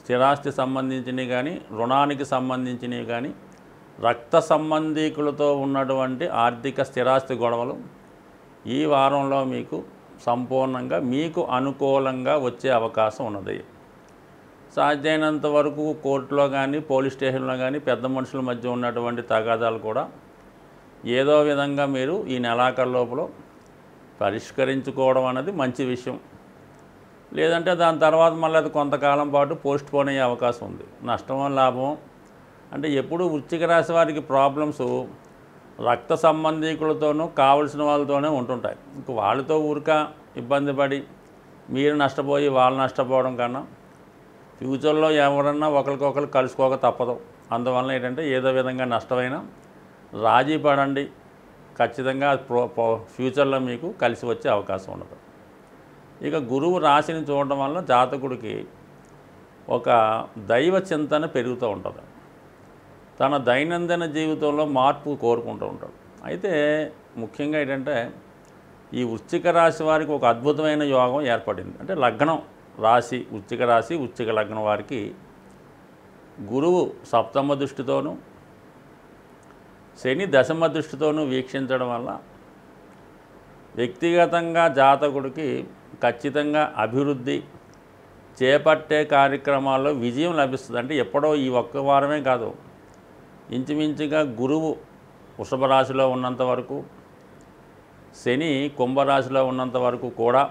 స్థిరాస్తి సంబంధించినవి కానీ, రుణానికి సంబంధించినవి కానీ, రక్త సంబంధీకులతో ఉన్నటువంటి ఆర్థిక స్థిరాస్తి గొడవలు ఈ వారంలో మీకు సంపూర్ణంగా మీకు అనుకూలంగా వచ్చే అవకాశం ఉన్నది. సాధ్యమైనంత వరకు కోర్టులో కానీ, పోలీస్ స్టేషన్లో కానీ పెద్ద మనుషుల మధ్య ఉన్నటువంటి తగాదాలు కూడా ఏదో విధంగా మీరు ఈ నెలాఖరు లోపల పరిష్కరించుకోవడం అనేది మంచి విషయం. లేదంటే దాని తర్వాత మళ్ళీ అది కొంతకాలం పాటు పోస్ట్ పోన్ అయ్యే అవకాశం ఉంది. నష్టమో లాభమో అంటే ఎప్పుడు వృశ్చిక రాశి వారికి ప్రాబ్లమ్స్ రక్త సంబంధీకులతోనూ కావలసిన వాళ్ళతోనే ఉంటుంటాయి. ఇంక వాళ్ళతో ఊరిక ఇబ్బంది పడి మీరు నష్టపోయి వాళ్ళు నష్టపోవడం కన్నా ఫ్యూచర్లో ఎవరన్నా ఒకరికొకరు కలుసుకోక తప్పదు. అందువల్ల ఏంటంటే ఏదో విధంగా నష్టమైనా రాజీ పడండి, ఖచ్చితంగా ఫ్యూచర్లో మీకు కలిసి వచ్చే అవకాశం ఉండదు. ఇక గురువు రాశిని చూడడం వల్ల జాతకుడికి ఒక దైవ చింతన పెరుగుతూ ఉంటుంది. తన దైనందిన జీవితంలో మార్పు కోరుకుంటూ ఉంటాడు. అయితే ముఖ్యంగా ఏంటంటే ఈ వృశ్చిక రాశి వారికి ఒక అద్భుతమైన యోగం ఏర్పడింది. అంటే లగ్నం రాశి వృశ్చిక రాశి, వృశ్చిక లగ్నం వారికి గురువు సప్తమ దృష్టితోనూ శని దశమ దృష్టితోనూ వీక్షించడం వల్ల వ్యక్తిగతంగా జాతకుడికి ఖచ్చితంగా అభివృద్ధి చేపట్టే కార్యక్రమాల్లో విజయం లభిస్తుంది. అంటే ఎప్పుడో ఈ ఒక్క వారమే కాదు, ఇంచుమించుగా గురువు వృషభ రాశిలో ఉన్నంత వరకు, శని కుంభరాశిలో ఉన్నంత వరకు కూడా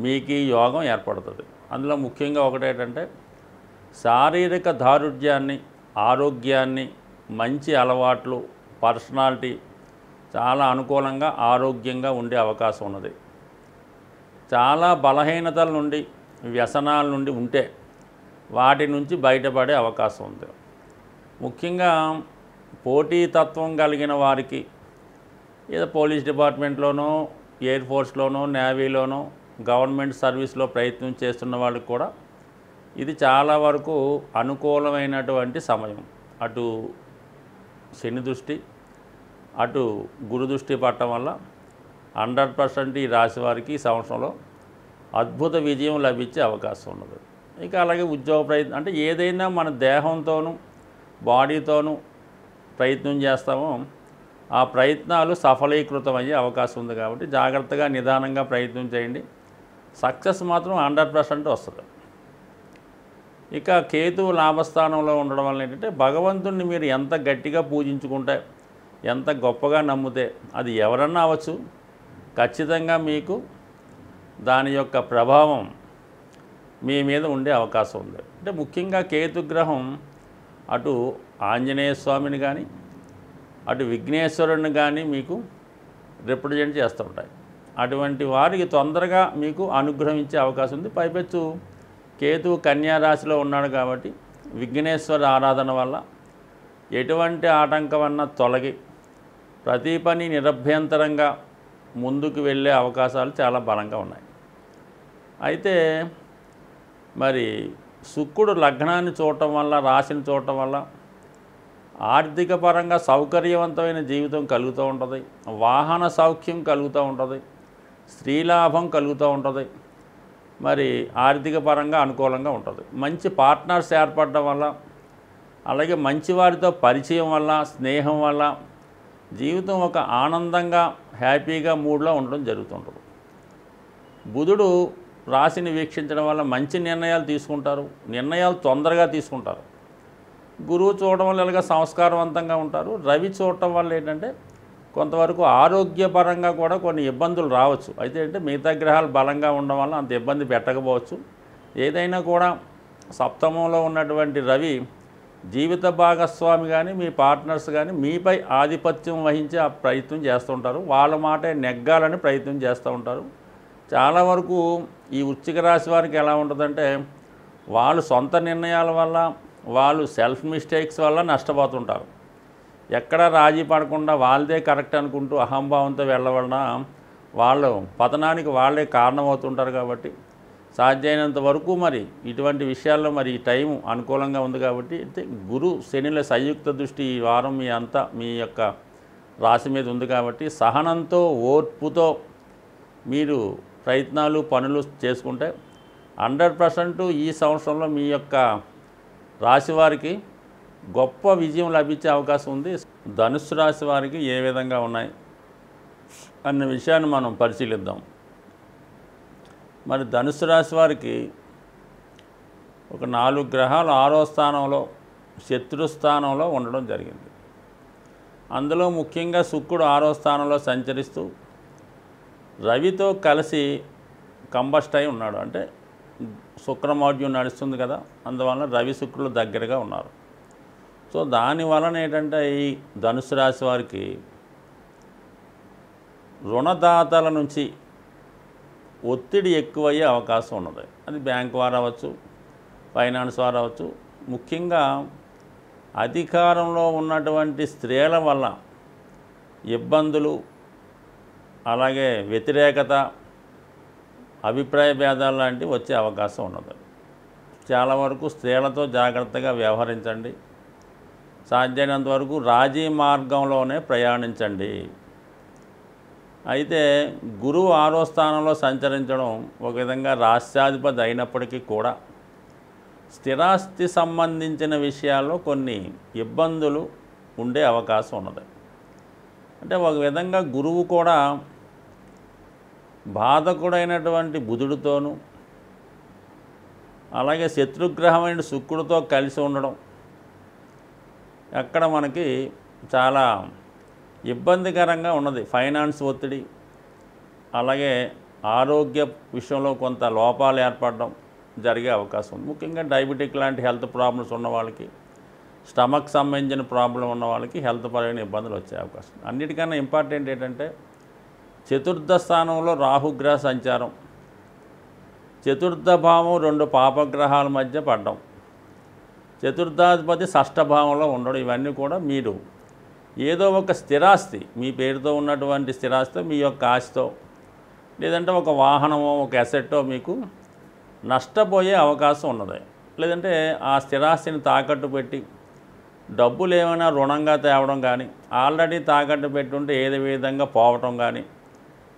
మీకు ఈ యోగం ఏర్పడుతుంది. అందులో ముఖ్యంగా ఒకటేంటంటే శారీరక దారుఢ్యాన్ని, ఆరోగ్యాన్ని, మంచి అలవాట్లు, పర్సనాలిటీ చాలా అనుకూలంగా ఆరోగ్యంగా ఉండే అవకాశం ఉన్నది. చాలా బలహీనతల నుండి, వ్యసనాల నుండి ఉంటే వాటి నుంచి బయటపడే అవకాశం ఉంది. ముఖ్యంగా పోటీతత్వం కలిగిన వారికి ఏదో పోలీస్ డిపార్ట్మెంట్లోనో, ఎయిర్ ఫోర్స్లోనో, నేవీలోనో, గవర్నమెంట్ సర్వీస్లో ప్రయత్నం చేస్తున్న వాళ్ళకి కూడా ఇది చాలా వరకు అనుకూలమైనటువంటి సమయం. అటు శని దృష్టి, అటు గురు దృష్టి పట్టడం వల్ల 100% ఈ రాశి వారికి ఈ సంవత్సరంలో అద్భుత విజయం లభించే అవకాశం ఉన్నది. ఇక అలాగే ఉద్యోగ ప్రయత్నం, అంటే ఏదైనా మన దేహంతోనూ బాడీతోనూ ప్రయత్నం చేస్తామో ఆ ప్రయత్నాలు సఫలీకృతం అయ్యే అవకాశం ఉంది. కాబట్టి జాగ్రత్తగా నిదానంగా ప్రయత్నం చేయండి. సక్సెస్ మాత్రం 100% వస్తుంది. ఇక కేతువు లాభస్థానంలో ఉండడం వల్ల ఏంటంటే భగవంతుణ్ణి మీరు ఎంత గట్టిగా పూజించుకుంటే, ఎంత గొప్పగా నమ్మితే, అది ఎవరన్నా అవ్వచ్చు, ఖచ్చితంగా మీకు దాని యొక్క ప్రభావం మీ మీద ఉండే అవకాశం ఉంది. అంటే ముఖ్యంగా కేతుగ్రహం అటు ఆంజనేయ స్వామిని కానీ, అటు విఘ్నేశ్వరుని కానీ మీకు రిప్రజెంట్ చేస్తుంటాయి. అటువంటి వారికి తొందరగా మీకు అనుగ్రహించే అవకాశం ఉంది. పైపెచ్చు కేతువు కన్యా రాశిలో ఉన్నాడు కాబట్టి విఘ్నేశ్వర ఆరాధన వల్ల ఎటువంటి ఆటంకమన్నా తొలగి ప్రతి పని నిరభ్యంతరంగా ముందుకు వెళ్ళే అవకాశాలు చాలా బలంగా ఉన్నాయి. అయితే మరి శుక్రుడు లగ్నాన్ని చూడటం వల్ల, రాశిని చూడటం వల్ల ఆర్థిక పరంగా సౌకర్యవంతమైన జీవితం కలుగుతూ ఉంటుంది, వాహన సౌఖ్యం కలుగుతూ ఉంటుంది, స్త్రీలాభం కలుగుతూ ఉంటుంది, మరి ఆర్థిక పరంగా అనుకూలంగా ఉంటుంది. మంచి పార్ట్నర్స్ ఏర్పడడం వల్ల, అలాగే మంచి వారితో పరిచయం వల్ల, స్నేహం వల్ల జీవితం ఒక ఆనందంగా హ్యాపీగా మూడ్లో ఉండడం జరుగుతుంటుంది. బుధుడు రాశిని వీక్షించడం వల్ల మంచి నిర్ణయాలు తీసుకుంటారు, నిర్ణయాలు తొందరగా తీసుకుంటారు. గురువు చూడడం వల్ల ఇలాగ సంస్కారవంతంగా ఉంటారు. రవి చూడటం వల్ల ఏంటంటే కొంతవరకు ఆరోగ్యపరంగా కూడా కొన్ని ఇబ్బందులు రావచ్చు. అయితే అంటే మిగతా గ్రహాలు బలంగా ఉండడం వల్ల అంత ఇబ్బంది పెట్టకపోవచ్చు. ఏదైనా కూడా సప్తమంలో ఉన్నటువంటి రవి జీవిత భాగస్వామి కానీ, మీ పార్ట్నర్స్ కానీ మీపై ఆధిపత్యం వహించే ఆ ప్రయత్నం చేస్తుంటారు. వాళ్ళ మాటే నెగ్గాలని ప్రయత్నం చేస్తూ ఉంటారు. చాలా వరకు ఈ వృశ్చిక రాశి వారికి ఎలా ఉంటుందంటే, వాళ్ళు సొంత నిర్ణయాల వల్ల, వాళ్ళు సెల్ఫ్ మిస్టేక్స్ వల్ల నష్టపోతుంటారు. ఎక్కడ రాజీ పడకుండా వాళ్ళదే కరెక్ట్ అనుకుంటూ అహంభావంతో వెళ్ళవలన వాళ్ళు పతనానికి వాళ్ళే కారణమవుతుంటారు. కాబట్టి సాధ్యమైనంత వరకు మరి ఇటువంటి విషయాల్లో మరి ఈ టైం అనుకూలంగా ఉంది కాబట్టి గురు శనిల సంయుక్త దృష్టి ఈ వారం మీ యొక్క రాశి మీద ఉంది కాబట్టి సహనంతో, ఓర్పుతో మీరు ప్రయత్నాలు, పనులు చేసుకుంటే 100% ఈ సంవత్సరంలో మీ యొక్క రాశి వారికి గొప్ప విజయం లభించే అవకాశం ఉంది. ధనుస్సు రాశి వారికి ఏ విధంగా ఉన్నాయి అన్న విషయాన్ని మనం పరిశీలిద్దాం. మరి ధనుస్సు రాశి వారికి ఒక 4 గ్రహాలు 6వ స్థానంలో, శత్రుస్థానంలో ఉండడం జరిగింది. అందులో ముఖ్యంగా శుక్రుడు 6వ స్థానంలో సంచరిస్తూ రవితో కలిసి కంబస్ట్ అయి ఉన్నాడు. అంటే శుక్రమౌఢ్యం నడుస్తుంది కదా, అందువలన రవి శుక్రులు దగ్గరగా ఉన్నారు. సో దాని వలన ఏంటంటే ఈ ధనుసు రాశి వారికి రుణదాతల నుంచి ఒత్తిడి ఎక్కువయ్యే అవకాశం ఉన్నది. అది బ్యాంక్ వారు అవ్వచ్చు, ఫైనాన్స్ వారు అవ్వచ్చు. ముఖ్యంగా అధికారంలో ఉన్నటువంటి స్త్రీల వల్ల ఇబ్బందులు, అలాగే వ్యతిరేకత, అభిప్రాయ భేదాలు లాంటివి వచ్చే అవకాశం ఉన్నది. చాలా వరకు స్త్రీలతో జాగ్రత్తగా వ్యవహరించండి. సాధ్యమైనంత వరకు రాజీ మార్గంలోనే ప్రయాణించండి. అయితే గురువు 6వ స్థానంలో సంచరించడం ఒక విధంగా రాష్ట్రాధిపతి అయినప్పటికీ కూడా స్థిరాస్తి సంబంధించిన విషయాల్లో కొన్ని ఇబ్బందులు ఉండే అవకాశం ఉన్నది. అంటే ఒక విధంగా గురువు కూడా బాధకుడైనటువంటి బుధుడితోనూ, అలాగే శత్రుగ్రహమైన శుక్రుడితో కలిసి ఉండడం అక్కడ మనకి చాలా ఇబ్బందికరంగా ఉన్నది. ఫైనాన్స్ ఒత్తిడి, అలాగే ఆరోగ్య విషయంలో కొంత లోపాలు ఏర్పడడం జరిగే అవకాశం ఉంది. ముఖ్యంగా డయాబెటిక్ లాంటి హెల్త్ ప్రాబ్లమ్స్ ఉన్న వాళ్ళకి, స్టమక్ సంబంధించిన ప్రాబ్లం ఉన్న వాళ్ళకి హెల్త్ పరమైన ఇబ్బందులు వచ్చే అవకాశం. అన్నిటికన్నా ఇంపార్టెంట్ ఏంటంటే చతుర్థ స్థానంలో రాహుగ్రహ సంచారం, చతుర్థ భావం 2 పాపగ్రహాల మధ్య పడడం, చతుర్థాధిపతి షష్ఠభావంలో ఉండడం, ఇవన్నీ కూడా మీరు ఏదో ఒక స్థిరాస్తి, మీ పేరుతో ఉన్నటువంటి స్థిరాస్తితో, మీ యొక్క ఆస్తితో, లేదంటే ఒక వాహనమో, ఒక అసెట్టో మీకు నష్టపోయే అవకాశం ఉన్నది. లేదంటే ఆ స్థిరాస్తిని తాకట్టు పెట్టి డబ్బులు ఏమైనా రుణంగా తేవడం కానీ, ఆల్రెడీ తాకట్టు పెట్టుంటే ఏదో విధంగా పోవటం కానీ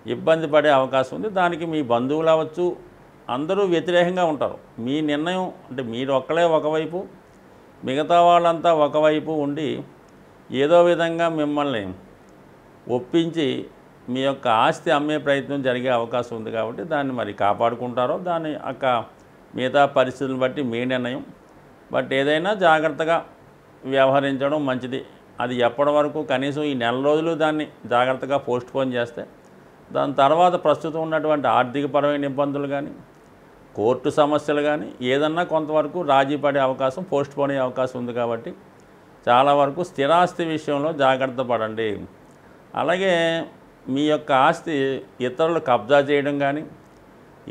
ఇబ్బంది పడే అవకాశం ఉంది. దానికి మీ బంధువులు అవ్వచ్చు, అందరూ వ్యతిరేకంగా ఉంటారు. మీ నిర్ణయం అంటే మీరు ఒక్కలే ఒకవైపు, మిగతా వాళ్ళంతా ఒకవైపు ఉండి ఏదో విధంగా మిమ్మల్ని ఒప్పించి మీ యొక్క ఆస్తి అమ్మే ప్రయత్నం జరిగే అవకాశం ఉంది. కాబట్టి దాన్ని మరి కాపాడుకుంటారో దాన్ని మిగతా పరిస్థితులను బట్టి మీ నిర్ణయం. బట్ ఏదైనా జాగ్రత్తగా వ్యవహరించడం మంచిది. అది ఎప్పటి వరకు కనీసం ఈ నెల రోజులు దాన్ని జాగ్రత్తగా పోస్ట్పోన్ చేస్తే దాని తర్వాత ప్రస్తుతం ఉన్నటువంటి ఆర్థికపరమైన ఇబ్బందులు కానీ, కోర్టు సమస్యలు కానీ ఏదన్నా కొంతవరకు రాజీ పడే అవకాశం, పోస్ట్పోన్ అయ్యే అవకాశం ఉంది. కాబట్టి చాలా వరకు స్థిరాస్తి విషయంలో జాగ్రత్త పడండి. అలాగే మీ యొక్క ఆస్తి ఇతరులు కబ్జా చేయడం కానీ,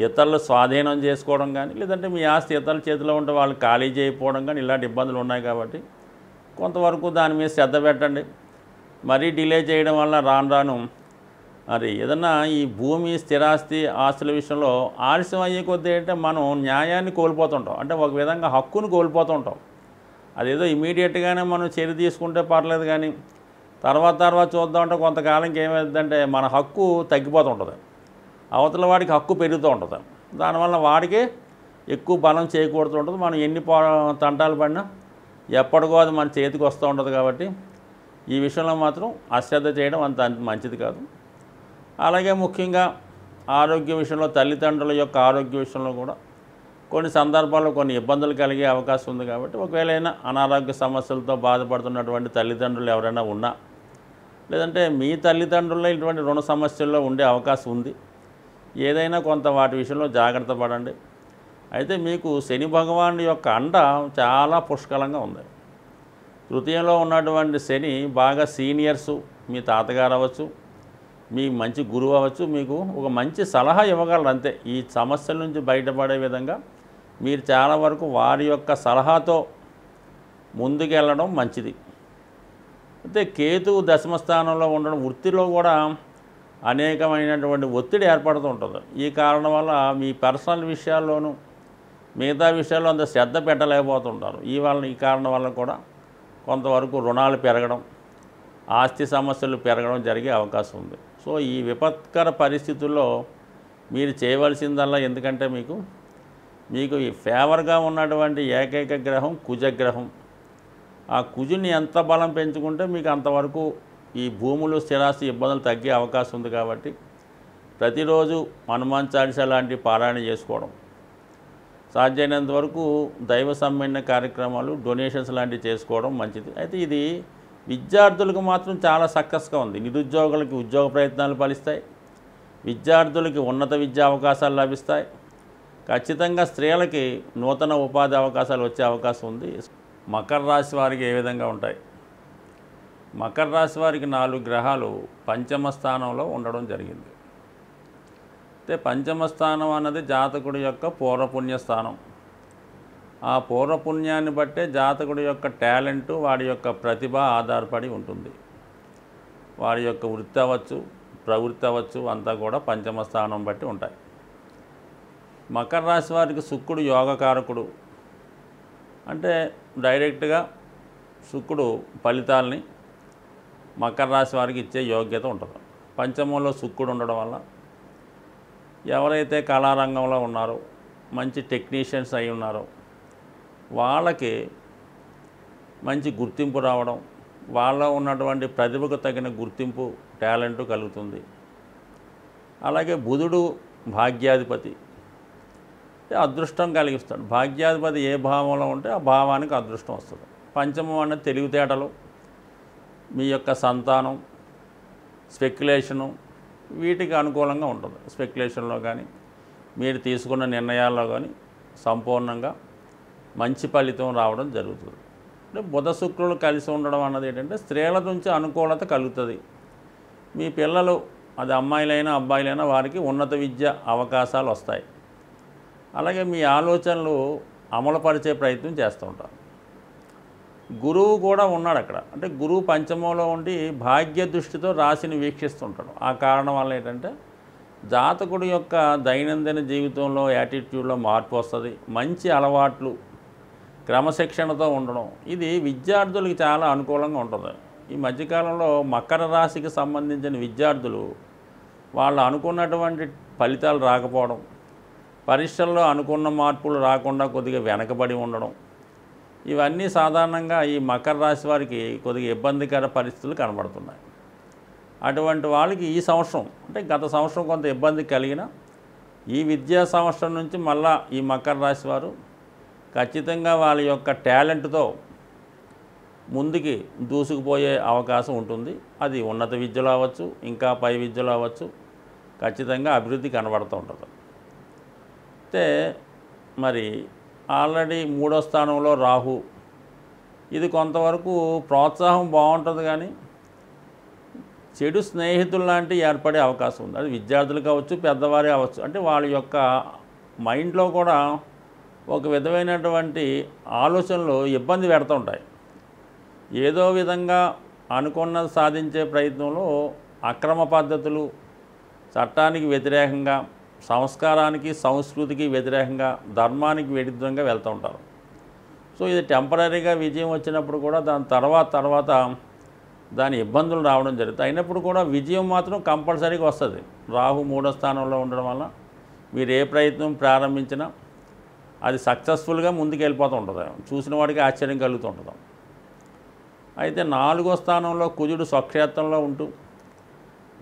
ఇతరులు స్వాధీనం చేసుకోవడం కానీ, లేదంటే మీ ఆస్తి ఇతరుల చేతిలో ఉంటే వాళ్ళు ఖాళీ చేయకపోవడం కానీ ఇలాంటి ఇబ్బందులు ఉన్నాయి. కాబట్టి కొంతవరకు దాని మీద శ్రద్ధ పెట్టండి. మరీ డిలే చేయడం వల్ల రాను రాను మరి ఏదన్నా ఈ భూమి, స్థిరాస్తి, ఆస్తుల విషయంలో ఆలస్యం అయ్యే కొద్దీ అంటే మనం న్యాయాన్ని కోల్పోతుంటాం. అంటే ఒక విధంగా హక్కును కోల్పోతుంటాం. అదేదో ఇమీడియట్గానే మనం చర్య తీసుకుంటే పర్లేదు, కానీ తర్వాత చూద్దామంటే కొంతకాలంకి ఏమైందంటే మన హక్కు తగ్గిపోతుంటుంది, అవతల వాడికి హక్కు పెరుగుతూ ఉంటుంది. దానివల్ల వాడికే ఎక్కువ బలం చేకూరుతుంటుంది. మనం ఎన్ని తంటాలు పడినా ఎప్పటికో అది మన చేతికి వస్తూ ఉంటుంది. కాబట్టి ఈ విషయంలో మాత్రం అశ్రద్ధ చేయడం అంత మంచిది కాదు. అలాగే ముఖ్యంగా ఆరోగ్య విషయంలో, తల్లిదండ్రుల యొక్క ఆరోగ్య విషయంలో కూడా కొన్ని సందర్భాల్లో కొన్ని ఇబ్బందులు కలిగే అవకాశం ఉంది. కాబట్టి ఒకవేళ అనారోగ్య సమస్యలతో బాధపడుతున్నటువంటి తల్లిదండ్రులు ఎవరైనా ఉన్నా, లేదంటే మీ తల్లిదండ్రుల్లో ఇటువంటి రుణ సమస్యల్లో ఉండే అవకాశం ఉంది. ఏదైనా కొంత వాటి విషయంలో జాగ్రత్త పడండి. అయితే మీకు శని భగవానుడి యొక్క అండ చాలా పుష్కలంగా ఉంది. తృతీయంలో ఉన్నటువంటి శని బాగా సీనియర్సు, మీ తాతగారు అవ్వచ్చు, మీ మంచి గురువు అవ్వచ్చు, మీకు ఒక మంచి సలహా ఇవ్వగలరు అంతే. ఈ సమస్యల నుంచి బయటపడే విధంగా మీరు చాలా వరకు వారి యొక్క సలహాతో ముందుకెళ్ళడం మంచిది. అయితే కేతువు దశమ స్థానంలో ఉండడం వృత్తిలో కూడా అనేకమైనటువంటి ఒత్తిడి ఏర్పడుతూ ఉంటుంది. ఈ కారణం వల్ల మీ పర్సనల్ విషయాల్లోనూ మిగతా విషయాల్లో అంత శ్రద్ధ పెట్టలేకపోతుంటారు. ఈ కారణం వల్ల కూడా కొంతవరకు రుణాలు పెరగడం, ఆస్తి సమస్యలు పెరగడం జరిగే అవకాశం ఉంది. సో ఈ విపత్కర పరిస్థితుల్లో మీరు చేయవలసిందల్లా, ఎందుకంటే మీకు ఈ ఫేవర్గా ఉన్నటువంటి ఏకైక గ్రహం కుజగ్రహం. ఆ కుజుని ఎంత బలం పెంచుకుంటే మీకు అంతవరకు ఈ భూములు, స్థిరాస్తి ఇబ్బందులు తగ్గే అవకాశం ఉంది. కాబట్టి ప్రతిరోజు హనుమాన్ చాలీసా లాంటి పారాయణ చేసుకోవడం, సాధ్యమైనంత వరకు దైవ సమ్మేళన కార్యక్రమాలు, డొనేషన్స్ లాంటివి చేసుకోవడం మంచిది. అయితే ఇది విద్యార్థులకు మాత్రం చాలా సక్సెస్గా ఉంది. నిరుద్యోగులకి ఉద్యోగ ప్రయత్నాలు ఫలిస్తాయి, విద్యార్థులకి ఉన్నత విద్యా అవకాశాలు లభిస్తాయి. ఖచ్చితంగా స్త్రీలకి నూతన ఉపాధి అవకాశాలు వచ్చే అవకాశం ఉంది. మకర రాశి వారికి ఏ విధంగా ఉంటాయి? మకర రాశి వారికి 4 గ్రహాలు పంచమ స్థానంలో ఉండడం జరిగింది. అయితే పంచమ స్థానం అన్నది జాతకుడి యొక్క పూర్వపుణ్య స్థానం. ఆ పూర్వపుణ్యాన్ని బట్టే జాతకుడి యొక్క టాలెంటు, వాడి యొక్క ప్రతిభ ఆధారపడి ఉంటుంది. వారి యొక్క వృత్తి అవ్వచ్చు, ప్రవృత్తి అవ్వచ్చు, అంతా కూడా పంచమ స్థానం బట్టి ఉంటాయి. మకర రాశి వారికి శుక్రుడు యోగకారకుడు. అంటే డైరెక్ట్గా శుక్రుడు ఫలితాలని మకర రాశి వారికి ఇచ్చే యోగ్యత ఉంటుంది. పంచమంలో శుక్రుడు ఉండడం వల్ల ఎవరైతే కళారంగంలో ఉన్నారో, మంచి టెక్నీషియన్స్ అయి ఉన్నారో వాళ్ళకి మంచి గుర్తింపు రావడం, వాళ్ళలో ఉన్నటువంటి ప్రతిభకు తగిన గుర్తింపు, టాలెంటు కలుగుతుంది. అలాగే బుధుడు భాగ్యాధిపతి, అదృష్టం కలిగిస్తాడు. భాగ్యాధిపతి ఏ భావంలో ఉంటే ఆ భావానికి అదృష్టం వస్తుంది. పంచమం అనేది తెలివితేటలు, మీ యొక్క సంతానం, స్పెక్యులేషను, వీటికి అనుకూలంగా ఉంటుంది. స్పెక్యులేషన్లో కానీ మీరు తీసుకున్న నిర్ణయాల్లో కానీ సంపూర్ణంగా మంచి ఫలితం రావడం జరుగుతుంది. అంటే బుధ శుక్రులు కలిసి ఉండడం అన్నది ఏంటంటే స్త్రీల నుంచి అనుకూలత కలుగుతుంది. మీ పిల్లలు, అది అమ్మాయిలైనా అబ్బాయిలైనా, వారికి ఉన్నత విద్య అవకాశాలు వస్తాయి. అలాగే మీ ఆలోచనలు అమలుపరిచే ప్రయత్నం చేస్తూ ఉంటారు. గురువు కూడా ఉన్నాడు అక్కడ. అంటే గురువు పంచమంలో ఉండి భాగ్య దృష్టితో రాశిని వీక్షిస్తుంటాడు. ఆ కారణం వల్ల ఏంటంటే జాతకుడి యొక్క దైనందిన జీవితంలో యాటిట్యూడ్లో మార్పు వస్తుంది. మంచి అలవాట్లు, క్రమశిక్షణతో ఉండడం, ఇది విద్యార్థులకి చాలా అనుకూలంగా ఉంటుంది. ఈ మధ్యకాలంలో మకర రాశికి సంబంధించిన విద్యార్థులు వాళ్ళు అనుకున్నటువంటి ఫలితాలు రాకపోవడం, పరీక్షల్లో అనుకున్న మార్పులు రాకుండా కొద్దిగా వెనకబడి ఉండడం, ఇవన్నీ సాధారణంగా ఈ మకర రాశి వారికి కొద్దిగా ఇబ్బందికర పరిస్థితులు కనబడుతున్నాయి. అటువంటి వాళ్ళకి ఈ సంవత్సరం, అంటే గత సంవత్సరం కొంత ఇబ్బంది కలిగిన ఈ విద్యా సంవత్సరం నుంచి మళ్ళా ఈ మకర రాశి వారు ఖచ్చితంగా వాళ్ళ యొక్క టాలెంట్తో ముందుకి దూసుకుపోయే అవకాశం ఉంటుంది. అది ఉన్నత విద్యలో అవ్వచ్చు, ఇంకా పై విద్యలో అవ్వచ్చు, ఖచ్చితంగా అభివృద్ధి కనబడుతూ ఉంటుంది. అయితే మరి ఆల్రెడీ 3వ స్థానంలో రాహు, ఇది కొంతవరకు ప్రోత్సాహం బాగుంటుంది, కానీ చెడు స్నేహితులు లాంటివి ఏర్పడే అవకాశం ఉంది. అది విద్యార్థులు కావచ్చు, పెద్దవారే అవ్వచ్చు. అంటే వాళ్ళ యొక్క మైండ్లో కూడా ఒక విధమైనటువంటి ఆలోచనలు ఇబ్బంది పెడుతూ ఉంటాయి. ఏదో విధంగా అనుకున్నది సాధించే ప్రయత్నంలో అక్రమ పద్ధతులు, చట్టానికి వ్యతిరేకంగా, సంస్కారానికి సంస్కృతికి వ్యతిరేకంగా, ధర్మానికి విరుద్ధంగా వెళ్తూ ఉంటారు. సో ఇది టెంపరీగా విజయం వచ్చినప్పుడు కూడా దాని తర్వాత దాని ఇబ్బందులు రావడం జరుగుతుంది. అయినప్పుడు కూడా విజయం మాత్రం కంపల్సరీగా వస్తుంది. రాహు 3వ స్థానంలో ఉండడం వల్ల మీరు ఏ ప్రయత్నం ప్రారంభించినా అది సక్సెస్ఫుల్గా ముందుకు వెళ్ళిపోతూ ఉంటుంది. చూసిన వాడికి ఆశ్చర్యం కలుగుతూ ఉంటుంది. అయితే 4వ స్థానంలో కుజుడు స్వక్షేత్రంలో ఉంటూ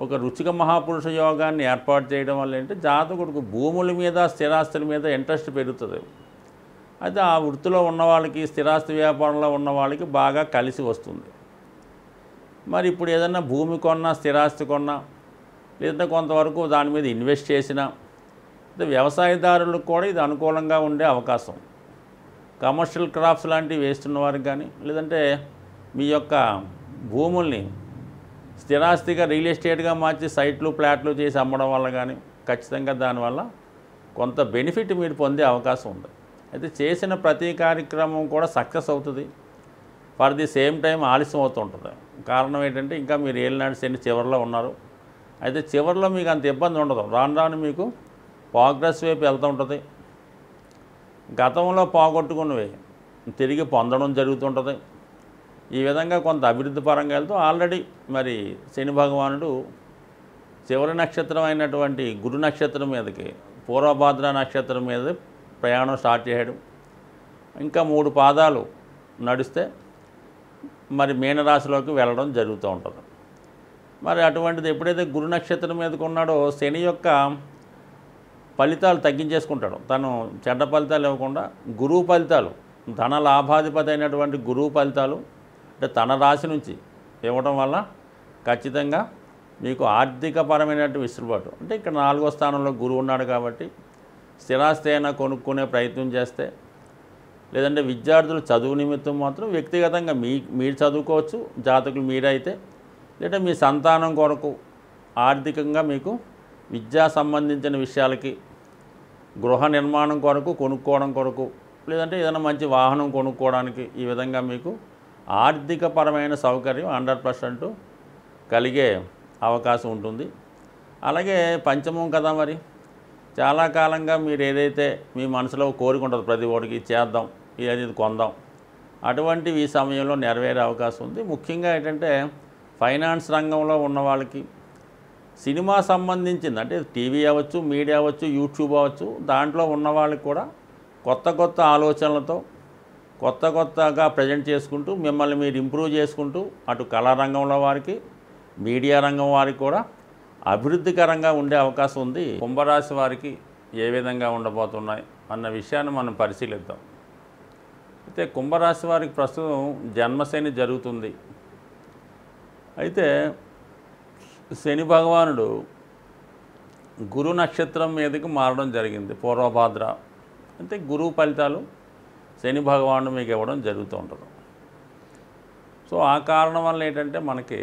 ఒక రుచిక మహాపురుష యోగాన్ని ఏర్పాటు చేయడం వల్ల ఏంటంటే జాతకుడికి భూముల మీద, స్థిరాస్తుల మీద ఇంట్రెస్ట్ పెరుగుతుంది. అయితే ఆ వృత్తిలో ఉన్న వాళ్ళకి, స్థిరాస్తి వ్యాపారంలో ఉన్న వాళ్ళకి బాగా కలిసి వస్తుంది. మరి ఇప్పుడు ఏదన్నా భూమి కొన్నా, స్థిరాస్తి కొన్నా, లేదంటే కొంతవరకు దాని మీద ఇన్వెస్ట్ చేసినా, వ్యవసాయదారులకు కూడా ఇది అనుకూలంగా ఉండే అవకాశం. కమర్షియల్ క్రాప్స్ లాంటివి వేస్తున్న వారికి కానీ, లేదంటే మీ యొక్క భూముల్ని స్థిరాస్తిగా రియల్ ఎస్టేట్గా మార్చి సైట్లు, ప్లాట్లు చేసి అమ్మడం వల్ల కానీ ఖచ్చితంగా దానివల్ల కొంత బెనిఫిట్ మీరు పొందే అవకాశం ఉంది. అయితే చేసిన ప్రతి కార్యక్రమం కూడా సక్సెస్ అవుతుంది. ఫర్ ది సేమ్ టైం ఆలస్యం అవుతూ ఉంటుంది. కారణం ఏంటంటే ఇంకా మీరు ఏలినాడు శని చివరిలో ఉన్నారు. అయితే చివరిలో మీకు అంత ఇబ్బంది ఉండదు. రాను రాను మీకు ప్రోగ్రెస్ వైపు వెళ్తూ ఉంటుంది. గతంలో పోగొట్టుకున్నవి తిరిగి పొందడం జరుగుతుంటుంది. ఈ విధంగా కొంత అభివృద్ధి పరంగా వెళ్తూ ఆల్రెడీ మరి శని భగవానుడు చివరి నక్షత్రం అయినటువంటి గురు నక్షత్రం మీదకి, పూర్వభాద్ర నక్షత్రం మీద ప్రయాణం స్టార్ట్ చేయడం. ఇంకా 3 పాదాలు నడిస్తే మరి మీనరాశిలోకి వెళ్ళడం జరుగుతూ ఉంటుంది. మరి అటువంటిది ఎప్పుడైతే గురు నక్షత్రం మీదకి ఉన్నాడో శని యొక్క ఫలితాలు తగ్గించేసుకుంటాడు. తను చెడ్డ ఫలితాలు ఇవ్వకుండా గురువు ఫలితాలు, ధన లాభాధిపతి అయినటువంటి గురువు ఫలితాలు అంటే తన రాశి నుంచి ఇవ్వడం వల్ల ఖచ్చితంగా మీకు ఆర్థికపరమైనటువంటి విసులుబాటు. అంటే ఇక్కడ 4వ స్థానంలో గురువు ఉన్నాడు కాబట్టి స్థిరాస్తి అయినా కొనుక్కునే ప్రయత్నం చేస్తే, లేదంటే విద్యార్థులు చదువు నిమిత్తం మాత్రం వ్యక్తిగతంగా మీరు చదువుకోవచ్చు, జాతకులు మీరైతే, లేదా మీ సంతానం కొరకు ఆర్థికంగా మీకు విద్యా సంబంధించిన విషయాలకి, గృహ నిర్మాణం కొరకు, కొనుక్కోవడం కొరకు, లేదంటే ఏదైనా మంచి వాహనం కొనుక్కోవడానికి ఈ విధంగా మీకు ఆర్థికపరమైన సౌకర్యం 100% కలిగే అవకాశం ఉంటుంది. అలాగే పంచమం కదా, మరి చాలా కాలంగా మీరు ఏదైతే మీ మనసులో కోరిక ఉంటుంది, ప్రతి ఒక్కరికి చేద్దాం, ఇది కొందాం, అటువంటివి ఈ సమయంలో నెరవేరే అవకాశం ఉంది. ముఖ్యంగా ఏంటంటే ఫైనాన్స్ రంగంలో ఉన్న వాళ్ళకి, సినిమా సంబంధించింది అంటే టీవీ అవ్వచ్చు, మీడియా అవ్వచ్చు, యూట్యూబ్ అవ్వచ్చు, దాంట్లో ఉన్న వాళ్ళకి కూడా కొత్త ఆలోచనలతో కొత్తగా ప్రజెంట్ చేసుకుంటూ మిమ్మల్ని మీరు ఇంప్రూవ్ చేసుకుంటూ అటు కళా రంగంలో వారికి, మీడియా రంగం వారికి కూడా అభివృద్ధికరంగా ఉండే అవకాశం ఉంది. కుంభరాశి వారికి ఏ విధంగా ఉండబోతున్నాయి అన్న విషయాన్ని మనం పరిశీలిద్దాం. అయితే కుంభరాశి వారికి ప్రస్తుతం జన్మశని జరుగుతుంది. అయితే శని భగవానుడు గురు నక్షత్రం మీదకి మారడం జరిగింది, పూర్వభాద్ర. అంటే గురువు ఫలితాలు శని భగవానుడు మీకు ఇవ్వడం జరుగుతూ ఉంటుంది. సో ఆ కారణం వల్ల ఏంటంటే మనకి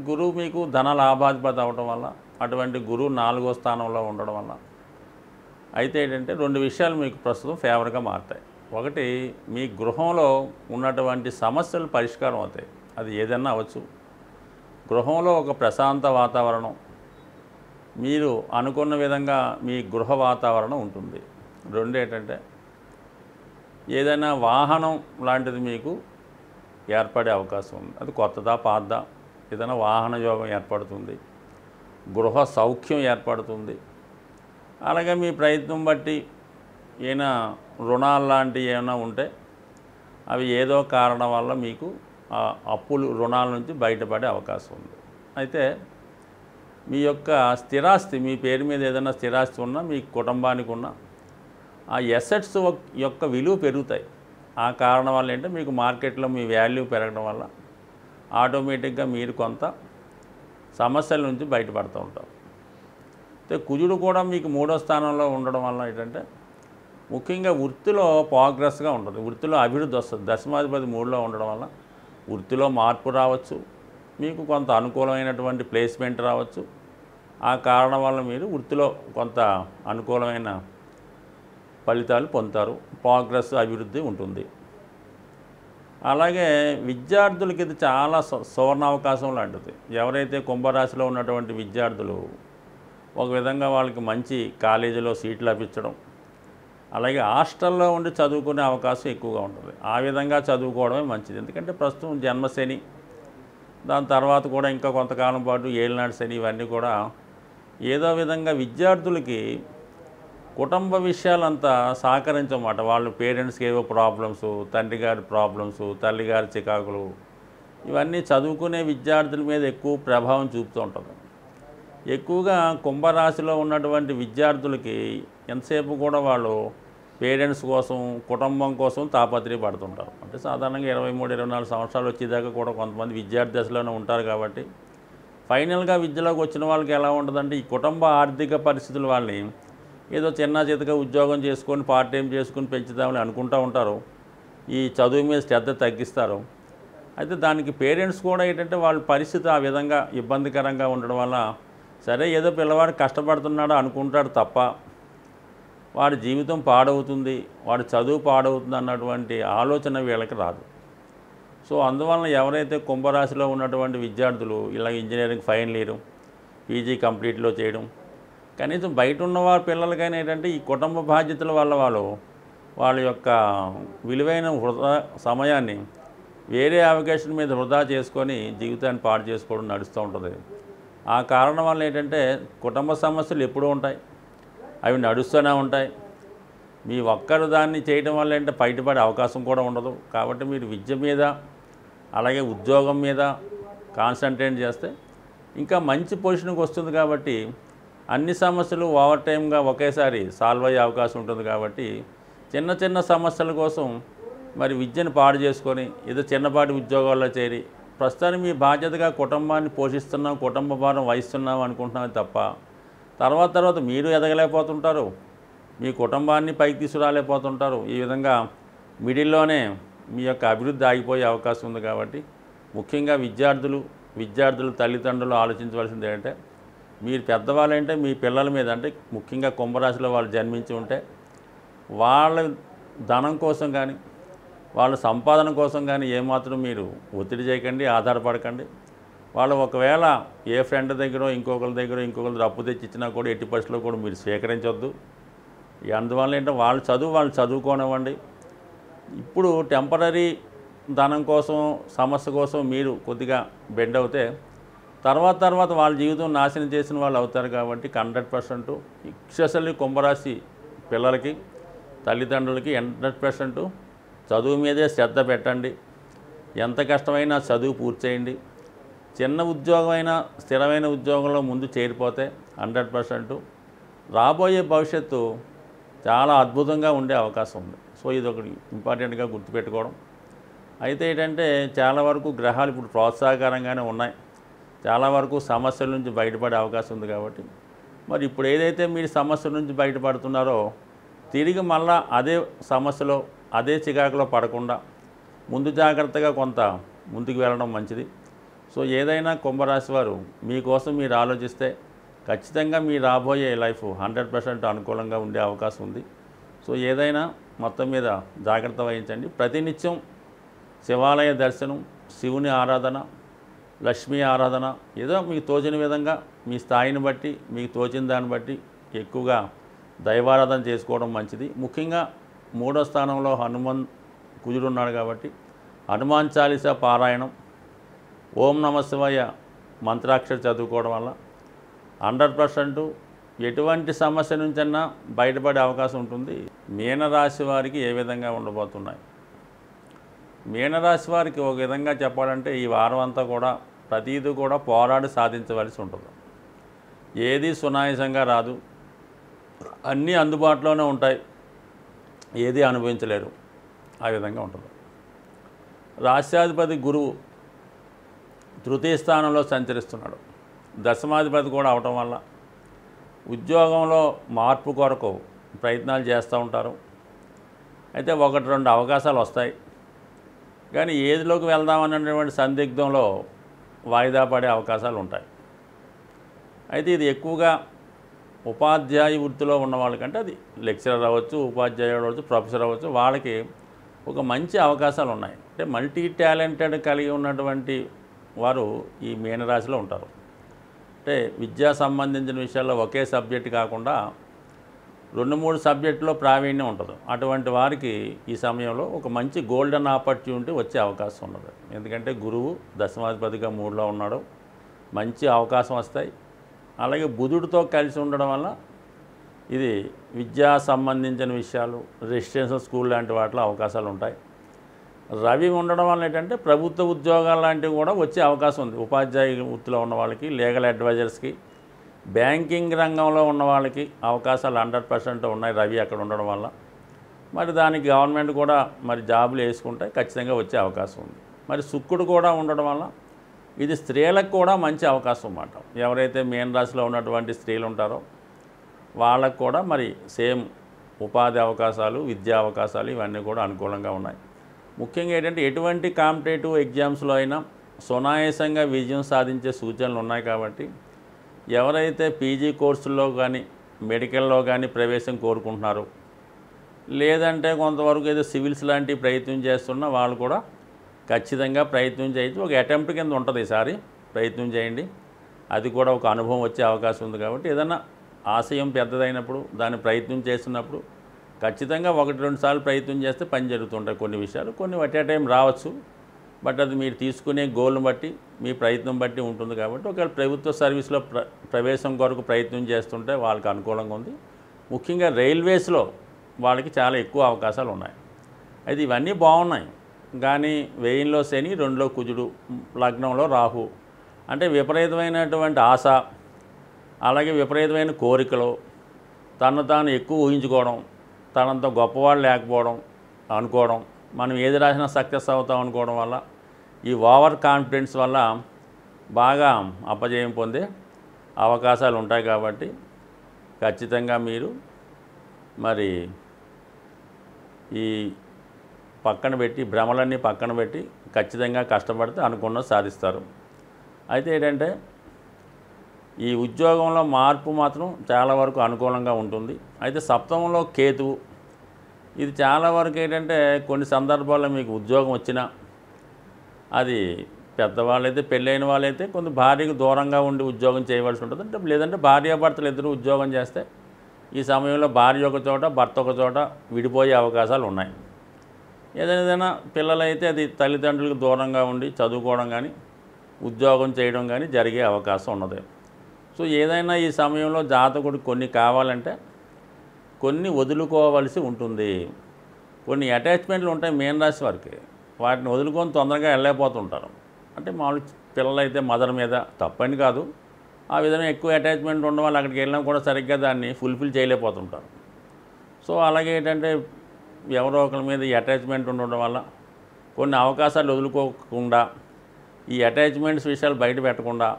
గురువు మీకు ధన లాభాధిపతి అవ్వడం వల్ల, అటువంటి గురువు 4వ స్థానంలో ఉండడం వల్ల అయితే ఏంటంటే 2 విషయాలు మీకు ప్రస్తుతం ఫేవర్గా మారుతాయి. ఒకటి, మీ గృహంలో ఉన్నటువంటి సమస్యలు పరిష్కారం అవుతాయి. అది ఏదైనా అవ్వచ్చు. గృహంలో ఒక ప్రశాంత వాతావరణం, మీరు అనుకున్న విధంగా మీ గృహ వాతావరణం ఉంటుంది. 2 ఏంటంటే ఏదైనా వాహనం లాంటిది మీకు ఏర్పడే అవకాశం ఉంది. అది కొత్తదా పాతదా, ఏదైనా వాహన యోగం ఏర్పడుతుంది, గృహ సౌఖ్యం ఏర్పడుతుంది. అలాగే మీ ప్రయత్నం బట్టి ఏమైనా రుణాలు లాంటివి ఏమైనా ఉంటే అవి ఏదో కారణం వల్ల మీకు అప్పులు, రుణాల నుంచి బయటపడే అవకాశం ఉంది. అయితే మీ యొక్క స్థిరాస్తి, మీ పేరు మీద ఏదైనా స్థిరాస్తి ఉన్నా, మీ కుటుంబానికి ఉన్నా ఆ ఎసెట్స్ యొక్క విలువ పెరుగుతాయి. ఆ కారణం వల్ల ఏంటంటే మీకు మార్కెట్లో మీ వాల్యూ పెరగడం వల్ల ఆటోమేటిక్గా మీరు కొంత సమస్యల నుంచి బయటపడుతూ ఉంటారు. అయితే కుజుడు కూడా మీకు 3వ స్థానంలో ఉండడం వల్ల ఏంటంటే ముఖ్యంగా వృత్తిలో ప్రోగ్రెస్గా ఉంటుంది, వృత్తిలో అభివృద్ధి వస్తుంది. దశమాధిపతి 3లో ఉండడం వల్ల వృత్తిలో మార్పు రావచ్చు, మీకు కొంత అనుకూలమైనటువంటి ప్లేస్మెంట్ రావచ్చు. ఆ కారణం వల్ల మీరు వృత్తిలో కొంత అనుకూలమైన ఫలితాలు పొందుతారు, ప్రోగ్రెస్ అభివృద్ధి ఉంటుంది. అలాగే విద్యార్థులకి ఇది చాలా సువర్ణ అవకాశం లాంటిది. ఎవరైతే కుంభరాశిలో ఉన్నటువంటి విద్యార్థులు ఒక విధంగా వాళ్ళకి మంచి కాలేజీలో సీట్లు లభించడం, అలాగే హాస్టల్లో ఉండి చదువుకునే అవకాశం ఎక్కువగా ఉంటుంది. ఆ విధంగా చదువుకోవడమే మంచిది. ఎందుకంటే ప్రస్తుతం జన్మశని, దాని తర్వాత కూడా ఇంకా కొంతకాలం పాటు ఏలినాడు శని, ఇవన్నీ కూడా ఏదో విధంగా విద్యార్థులకి కుటుంబ విషయాలంతా సహకరించమాట. వాళ్ళు పేరెంట్స్కి ఏవో ప్రాబ్లమ్స్, తండ్రి గారి ప్రాబ్లమ్స్, తల్లిగారి చికాకులు, ఇవన్నీ చదువుకునే విద్యార్థుల మీద ఎక్కువ ప్రభావం చూపుతూ ఉంటుంది. ఎక్కువగా కుంభరాశిలో ఉన్నటువంటి విద్యార్థులకి ఎంతసేపు కూడా వాళ్ళు పేరెంట్స్ కోసం, కుటుంబం కోసం తాపత్రయపడుతుంటారు. అంటే సాధారణంగా 23-24 సంవత్సరాలు వచ్చేదాకా కూడా కొంతమంది విద్యార్థి దశలోనే ఉంటారు. కాబట్టి ఫైనల్గా విద్యలోకి వచ్చిన వాళ్ళకి ఎలా ఉంటుందంటే ఈ కుటుంబ ఆర్థిక పరిస్థితులు వాళ్ళని ఏదో చిన్న చితగా ఉద్యోగం చేసుకొని పార్ట్ టైం చేసుకుని పెంచుదామని అనుకుంటూ ఉంటారు. ఈ చదువు మీద శ్రద్ధ తగ్గిస్తారు. అయితే దానికి పేరెంట్స్ కూడా ఏంటంటే వాళ్ళ పరిస్థితి ఆ విధంగా ఇబ్బందికరంగా ఉండడం వల్ల సరే ఏదో పిల్లవాడు కష్టపడుతున్నాడు అనుకుంటాడు తప్ప వాడి జీవితం పాడవుతుంది, వాడి చదువు పాడవుతుంది అన్నటువంటి ఆలోచన వీళ్ళకి రాదు. సో అందువలన ఎవరైతే కుంభరాశిలో ఉన్నటువంటి విద్యార్థులు ఇలా ఇంజనీరింగ్ ఫైనల్ ఇయర్, పీజీ కంప్లీట్లో చేయడం, కనీసం బయట ఉన్నవారి పిల్లలకైనా ఏంటంటే ఈ కుటుంబ బాధ్యతల వల్ల వాళ్ళ యొక్క విలువైన సమయాన్ని వేరే అవకాశం మీద వృధా చేసుకొని జీవితాన్ని పాడు చేసుకోవడం నడుస్తూ ఉంటుంది. ఆ కారణం వల్ల ఏంటంటే కుటుంబ సమస్యలు ఎప్పుడూ ఉంటాయి, అవి నడుస్తూనే ఉంటాయి. మీ ఒక్కరు దాన్ని చేయడం వల్ల ఏంటంటే బయటపడే అవకాశం కూడా ఉండదు. కాబట్టి మీరు విద్య మీద అలాగే ఉద్యోగం మీద కాన్సన్ట్రేట్ చేస్తే ఇంకా మంచి పొజిషన్కి వస్తుంది. కాబట్టి అన్ని సమస్యలు ఓవర్ టైమ్గా ఒకేసారి సాల్వ్ అయ్యే అవకాశం ఉంటుంది. కాబట్టి చిన్న చిన్న సమస్యల కోసం మరి విద్యను పాడు చేసుకొని ఏదో చిన్నపాటి ఉద్యోగాల్లో చేరి ప్రస్తుతానికి మీ బాధ్యతగా కుటుంబాన్ని పోషిస్తున్నాం, కుటుంబ భారం వహిస్తున్నాం అనుకుంటున్నామే తప్ప తర్వాత మీరు ఎదగలేకపోతుంటారు, మీ కుటుంబాన్ని పైకి తీసుకురాలేకపోతుంటారు. ఈ విధంగా మిడిల్లోనే మీ యొక్క అభివృద్ధి ఆగిపోయే అవకాశం ఉంది. కాబట్టి ముఖ్యంగా విద్యార్థులు తల్లిదండ్రులు ఆలోచించవలసింది ఏంటంటే మీరు పెద్దవాళ్ళంటే మీ పిల్లల మీద, అంటే ముఖ్యంగా కుంభరాశిలో వాళ్ళు జన్మించి ఉంటే వాళ్ళ ధనం కోసం కానీ వాళ్ళ సంపాదన కోసం కానీ ఏమాత్రం మీరు ఒత్తిడి చేయకండి, ఆధారపడకండి. వాళ్ళు ఒకవేళ ఏ ఫ్రెండ్ దగ్గర ఇంకొకరి అప్పు తెచ్చి ఇచ్చినా కూడా ఎట్టి పరిస్థితుల్లో కూడా మీరు స్వీకరించొద్దు. అందువల్ల ఏంటంటే వాళ్ళు చదువుకోనివ్వండి. ఇప్పుడు టెంపరీ ధనం కోసం, సమస్య కోసం మీరు కొద్దిగా బెండ్ అవుతే తర్వాత వాళ్ళ జీవితం నాశనం చేసిన వాళ్ళు అవుతారు. కాబట్టి 100% ఎస్పెషల్లీ కుంభరాశి పిల్లలకి, తల్లిదండ్రులకి 100% చదువు మీదే శ్రద్ధ పెట్టండి. ఎంత కష్టమైనా చదువు పూర్తి చేయండి. చిన్న ఉద్యోగమైనా స్థిరమైన ఉద్యోగంలో ముందు చేరిపోతే 100% రాబోయే భవిష్యత్తు చాలా అద్భుతంగా ఉండే అవకాశం ఉంది. సో ఇది ఒకటి ఇంపార్టెంట్గా గుర్తుపెట్టుకోవడం. అయితే ఏంటంటే చాలా వరకు గ్రహాలు ఇప్పుడు ప్రోత్సాహకరంగానే ఉన్నాయి, చాలా వరకు సమస్యల నుంచి బయటపడే అవకాశం ఉంది. కాబట్టి మరి ఇప్పుడు ఏదైతే మీరు సమస్యల నుంచి బయటపడుతున్నారో తిరిగి మళ్ళా అదే సమస్యలో అదే చికాకులో పడకుండా ముందు జాగ్రత్తగా కొంత ముందుకు వెళ్ళడం మంచిది. సో ఏదైనా కుంభరాశి వారు మీకోసం మీరు ఆలోచిస్తే ఖచ్చితంగా మీ రాబోయే లైఫ్ 100% అనుకూలంగా ఉండే అవకాశం ఉంది. సో ఏదైనా మొత్తం మీద జాగ్రత్త వహించండి. ప్రతినిత్యం శివాలయ దర్శనం, శివుని ఆరాధన, లక్ష్మీ ఆరాధన, ఏదో మీకు తోచిన విధంగా మీ స్థాయిని బట్టి మీకు తోచిన దాన్ని బట్టి ఎక్కువగా దైవారాధన చేసుకోవడం మంచిది. ముఖ్యంగా 3వ స్థానంలో కుజుడు ఉన్నాడు కాబట్టి హనుమాన్ చాలీసా పారాయణం, ఓం నమ శివాయ మంత్రాక్షరి చదువుకోవడం వల్ల 100% ఎటువంటి సమస్య నుంచన్నా బయటపడే అవకాశం ఉంటుంది. మీనరాశి వారికి ఏ విధంగా ఉండబోతున్నాయి? మీనరాశి వారికి ఒక విధంగా చెప్పాలంటే ఈ వారం అంతా కూడా ప్రతిదీ కూడా పోరాడి సాధించవలసి ఉంటుంది. ఏది సునాయాసంగా రాదు, అన్నీ అందుబాటులోనే ఉంటాయి. ఏది అనుభవించలేరు. ఆ విధంగా ఉంటుంది. రాష్ట్రాధిపతి గురువు తృతీయ స్థానంలో సంచరిస్తున్నాడు. దశమాధిపతి కూడా అవటం వల్ల ఉద్యోగంలో మార్పు కొరకు ప్రయత్నాలు చేస్తూ ఉంటారు. అయితే 1-2 అవకాశాలు వస్తాయి, కానీ ఏదిలోకి వెళ్దామన్నటువంటి సందిగ్ధంలో వాయిదా పడే అవకాశాలు ఉంటాయి. అయితే ఇది ఎక్కువగా ఉపాధ్యాయ వృత్తిలో ఉన్న వాళ్ళకంటే, అది లెక్చరర్ అవ్వచ్చు, ఉపాధ్యాయుడు అవ్వచ్చు, ప్రొఫెసర్ అవ్వచ్చు, వాళ్ళకి ఒక మంచి అవకాశాలు ఉన్నాయి. అంటే మల్టీ టాలెంటెడ్ కలిగి ఉన్నటువంటి వారు ఈ మీనరాశిలో ఉంటారు. అంటే విద్యా సంబంధించిన విషయాల్లో ఒకే సబ్జెక్ట్ కాకుండా 2-3 సబ్జెక్టులో ప్రావీణ్యం ఉంటుంది. అటువంటి వారికి ఈ సమయంలో ఒక మంచి గోల్డెన్ ఆపర్చునిటీ వచ్చే అవకాశం ఉన్నది. ఎందుకంటే గురువు దశమాధిపతిగా 3లో ఉన్నాడు, మంచి అవకాశం వస్తాయి. అలాగే బుధుడితో కలిసి ఉండడం వల్ల ఇది విద్యా సంబంధించిన విషయాలు, రెసిడెన్షియల్ స్కూల్ లాంటి వాటిలో అవకాశాలు ఉంటాయి. రవి ఉండడం వల్ల ఏంటంటే ప్రభుత్వ ఉద్యోగాలు లాంటివి కూడా వచ్చే అవకాశం ఉంది. ఉపాధ్యాయ వృత్తిలో ఉన్న వాళ్ళకి, లీగల్ అడ్వైజర్స్కి, బ్యాంకింగ్ రంగంలో ఉన్న వాళ్ళకి అవకాశాలు 100% ఉన్నాయి రవి అక్కడ ఉండడం వల్ల. మరి దానికి గవర్నమెంట్ కూడా మరి జాబులు వేసుకుంటే ఖచ్చితంగా వచ్చే అవకాశం ఉంది. మరి శుక్రుడు కూడా ఉండడం వల్ల ఇది స్త్రీలకు కూడా మంచి అవకాశం అన్నమాట. ఎవరైతే మీన రాశిలో ఉన్నటువంటి స్త్రీలు ఉంటారో వాళ్ళకు కూడా మరి సేమ్ ఉపాధి అవకాశాలు, విద్యా అవకాశాలు ఇవన్నీ కూడా అనుకూలంగా ఉన్నాయి. ముఖ్యంగా ఏంటంటే ఎటువంటి కాంపిటేటివ్ ఎగ్జామ్స్లో అయినా సునాయాసంగా విజయం సాధించే సూచనలు ఉన్నాయి. కాబట్టి ఎవరైతే పీజీ కోర్సుల్లో కానీ, మెడికల్లో కానీ ప్రవేశం కోరుకుంటున్నారో, లేదంటే కొంతవరకు ఏదో సివిల్స్ లాంటి ప్రయత్నం చేస్తున్న వాళ్ళు కూడా ఖచ్చితంగా ప్రయత్నం చేయొచ్చు. ఒక అటెంప్ట్ కింద ఉంటుంది, ఈసారి ప్రయత్నం చేయండి. అది కూడా ఒక అనుభవం వచ్చే అవకాశం ఉంది. కాబట్టి ఏదైనా ఆశయం పెద్దదైనప్పుడు, దాన్ని ప్రయత్నం చేస్తున్నప్పుడు ఖచ్చితంగా 1-2 సార్లు ప్రయత్నం చేస్తే పని జరుగుతుంటాయి. కొన్ని విషయాలు కొన్ని అట్ ఏ టైం రావచ్చు, బట్ అది మీరు తీసుకునే గోల్ని బట్టి, మీ ప్రయత్నం బట్టి ఉంటుంది. కాబట్టి ఒకవేళ ప్రభుత్వ సర్వీస్లో ప్రవేశం కొరకు ప్రయత్నం చేస్తుంటే వాళ్ళకి అనుకూలంగా ఉంది. ముఖ్యంగా రైల్వేస్లో వాళ్ళకి చాలా ఎక్కువ అవకాశాలు ఉన్నాయి. అయితే ఇవన్నీ బాగున్నాయి, కానీ 1000లో శని, 2లో కుజుడు, లగ్నంలో రాహు, అంటే విపరీతమైనటువంటి ఆశ, అలాగే విపరీతమైన కోరికలు, తను తాను ఎక్కువ ఊహించుకోవడం, తనంత గొప్పవాళ్ళు లేకపోవడం అనుకోవడం, మనం ఏది రాసినా సక్సెస్ అవుతాం అనుకోవడం వల్ల, ఈ ఓవర్ కాన్ఫిడెన్స్ వల్ల బాగా అపజయం పొందే అవకాశాలు ఉంటాయి. కాబట్టి ఖచ్చితంగా మీరు మరి ఈ పక్కన పెట్టి, భ్రమలన్నీ పక్కన పెట్టి ఖచ్చితంగా కష్టపడితే అనుకున్నది సాధిస్తారు. అయితే ఏంటంటే ఈ ఉద్యోగంలో మార్పు మాత్రం చాలా వరకు అనుకూలంగా ఉంటుంది. అయితే సప్తమంలో కేతువు, ఇది చాలా వరకు ఏంటంటే కొన్ని సందర్భాల్లో మీకు ఉద్యోగం వచ్చినా, అది పెద్దవాళ్ళైతే, పెళ్ళైన వాళ్ళైతే కొంత భార్యకు దూరంగా ఉండి ఉద్యోగం చేయవలసి ఉంటుంది. అంటే లేదంటే భార్యాభర్తలు ఇద్దరు ఉద్యోగం చేస్తే ఈ సమయంలో భార్య ఒక చోట, భర్త ఒక చోట విడిపోయే అవకాశాలు ఉన్నాయి. ఏదైనా పిల్లలైతే అది తల్లిదండ్రులకు దూరంగా ఉండి చదువుకోవడం కానీ, ఉద్యోగం చేయడం కానీ జరిగే అవకాశం ఉన్నది. సో ఏదైనా ఈ సమయంలో జాతకుడికి కొన్ని కావాలంటే కొన్ని వదులుకోవాల్సి ఉంటుంది. కొన్ని అటాచ్మెంట్లు ఉంటాయి మీన రాశి వారికి, వాటిని వదులుకొని తొందరగా వెళ్ళలేకపోతుంటారు. అంటే మామూలు పిల్లలైతే మదర్ మీద, తప్పని కాదు, ఆ విధంగా ఎక్కువ అటాచ్మెంట్ ఉండడం వల్ల అక్కడికి వెళ్ళినా కూడా సరిగ్గా దాన్ని ఫుల్ఫిల్ చేయలేకపోతుంటారు. సో అలాగే ఏంటంటే ఎవరో ఒకరి మీద ఈ అటాచ్మెంట్ ఉండడం వల్ల కొన్ని అవకాశాలు వదులుకోకుండా, ఈ అటాచ్మెంట్స్ విషయాలు బయట పెట్టకుండా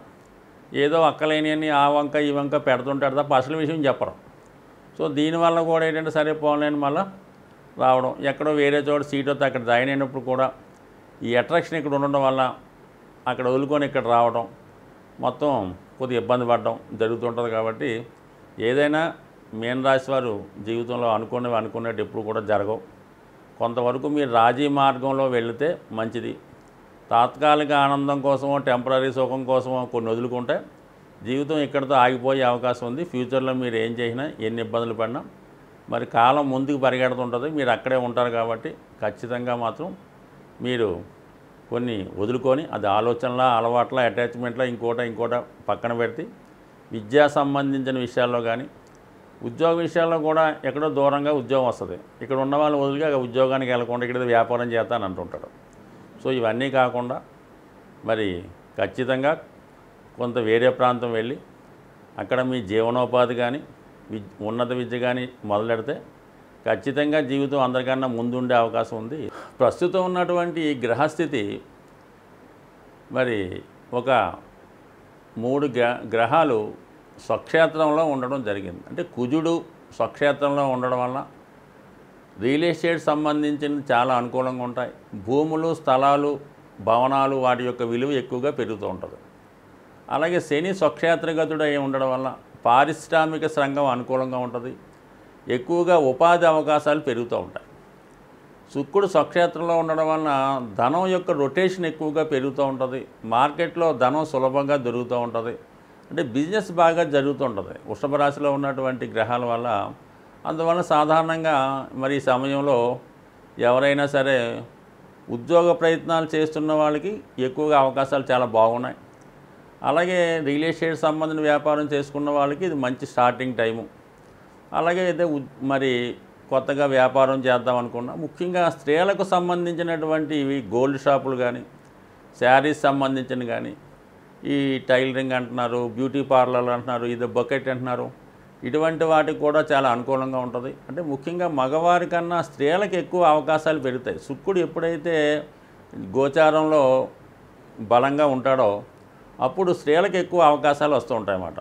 ఏదో అక్కలేని ఆ వంక ఈ వంక పెడుతుంటారు తప్ప అసలు విషయం చెప్పరు. సో దీనివల్ల కూడా ఏంటంటే సరే పోలేని మళ్ళీ రావడం, ఎక్కడో వేరే చోట సీట్ వస్తే అక్కడ జాయిన్ అయినప్పుడు కూడా ఈ అట్రాక్షన్ ఇక్కడ ఉండడం వల్ల అక్కడ వదులుకొని ఇక్కడ రావడం, మొత్తం కొద్దిగా ఇబ్బంది పడడం జరుగుతుంటుంది. కాబట్టి ఏదైనా మీన రాశి వారు జీవితంలో అనుకున్నట్టు ఎప్పుడు కూడా జరగవు. కొంతవరకు మీరు రాజీ మార్గంలో వెళితే మంచిది. తాత్కాలిక ఆనందం కోసమో, టెంపరీ సుఖం కోసమో కొన్ని వదులుకుంటే జీవితం ఇక్కడితో ఆగిపోయే అవకాశం ఉంది. ఫ్యూచర్లో మీరు ఏం చేసినా, ఎన్ని ఇబ్బందులు పడినా మరి కాలం ముందుకు పరిగెడుతుంటుంది, మీరు అక్కడే ఉంటారు. కాబట్టి ఖచ్చితంగా మాత్రం మీరు కొన్ని వదులుకొని, అది ఆలోచనల, అలవాట్ల, అటాచ్మెంట్ల, ఇంకోట పక్కన పెడితే విద్యా సంబంధించిన విషయాల్లో కానీ, ఉద్యోగ విషయాల్లో కూడా ఎక్కడో దూరంగా ఉద్యోగం వస్తుంది. ఇక్కడ ఉన్న వాళ్ళు వదిలిగా ఉద్యోగానికి వెళ్ళకుండా ఇక్కడ వ్యాపారం చేస్తాను అంటుంటాడు. సో ఇవన్నీ కాకుండా మరి ఖచ్చితంగా కొంత వేరే ప్రాంతం వెళ్ళి అక్కడ మీ జీవనోపాధి కానీ, ఉన్నత విద్య కానీ మొదలెడితే ఖచ్చితంగా జీవితం అందరికన్నా ముందుండే అవకాశం ఉంది. ప్రస్తుతం ఉన్నటువంటి ఈ గ్రహస్థితి మరి ఒక 3 గ్రహాలు స్వక్షేత్రంలో ఉండడం జరిగింది. అంటే కుజుడు స్వక్షేత్రంలో ఉండడం వల్ల రియల్ ఎస్టేట్ సంబంధించిన చాలా అనుకూలంగా ఉంటాయి. భూములు, స్థలాలు, భవనాలు వాటి యొక్క విలువ ఎక్కువగా పెరుగుతూ ఉంటుంది. అలాగే శని స్వక్షేత్రగతుడు అయి ఉండడం వల్ల పారిశ్రామిక రంగం అనుకూలంగా ఉంటుంది. ఎక్కువగా ఉపాధి అవకాశాలు పెరుగుతూ ఉంటాయి. శుక్రుడు స్వక్షేత్రంలో ఉండడం వలన ధనం యొక్క రొటేషన్ ఎక్కువగా పెరుగుతూ ఉంటుంది. మార్కెట్లో ధనం సులభంగా దొరుకుతూ ఉంటుంది. అంటే బిజినెస్ బాగా జరుగుతూ ఉంటుంది వృషభ రాశిలో ఉన్నటువంటి గ్రహాల వల్ల. అందువల్ల సాధారణంగా మరి ఈ సమయంలో ఎవరైనా సరే ఉద్యోగ ప్రయత్నాలు చేస్తున్న వాళ్ళకి ఎక్కువగా అవకాశాలు చాలా బాగున్నాయి. అలాగే రియల్ ఎస్టేట్ సంబంధించిన వ్యాపారం చేసుకున్న వాళ్ళకి ఇది మంచి స్టార్టింగ్ టైము. అలాగే అయితే మరి కొత్తగా వ్యాపారం చేద్దాం అనుకున్నా, ముఖ్యంగా స్త్రీలకు సంబంధించినటువంటి ఇవి గోల్డ్ షాపులు కానీ, శారీస్ సంబంధించిన కానీ, ఈ టైలరింగ్ అంటున్నారు, బ్యూటీ పార్లర్లు అంటున్నారు, ఇది బకెట్ అంటున్నారు, ఇటువంటి వాటికి కూడా చాలా అనుకూలంగా ఉంటుంది. అంటే ముఖ్యంగా మగవారి కన్నా స్త్రీలకు ఎక్కువ అవకాశాలు పెరుగుతాయి. శుక్రుడు ఎప్పుడైతే గోచారంలో బలంగా ఉంటాడో అప్పుడు స్త్రీలకు ఎక్కువ అవకాశాలు వస్తూ ఉంటాయన్నమాట.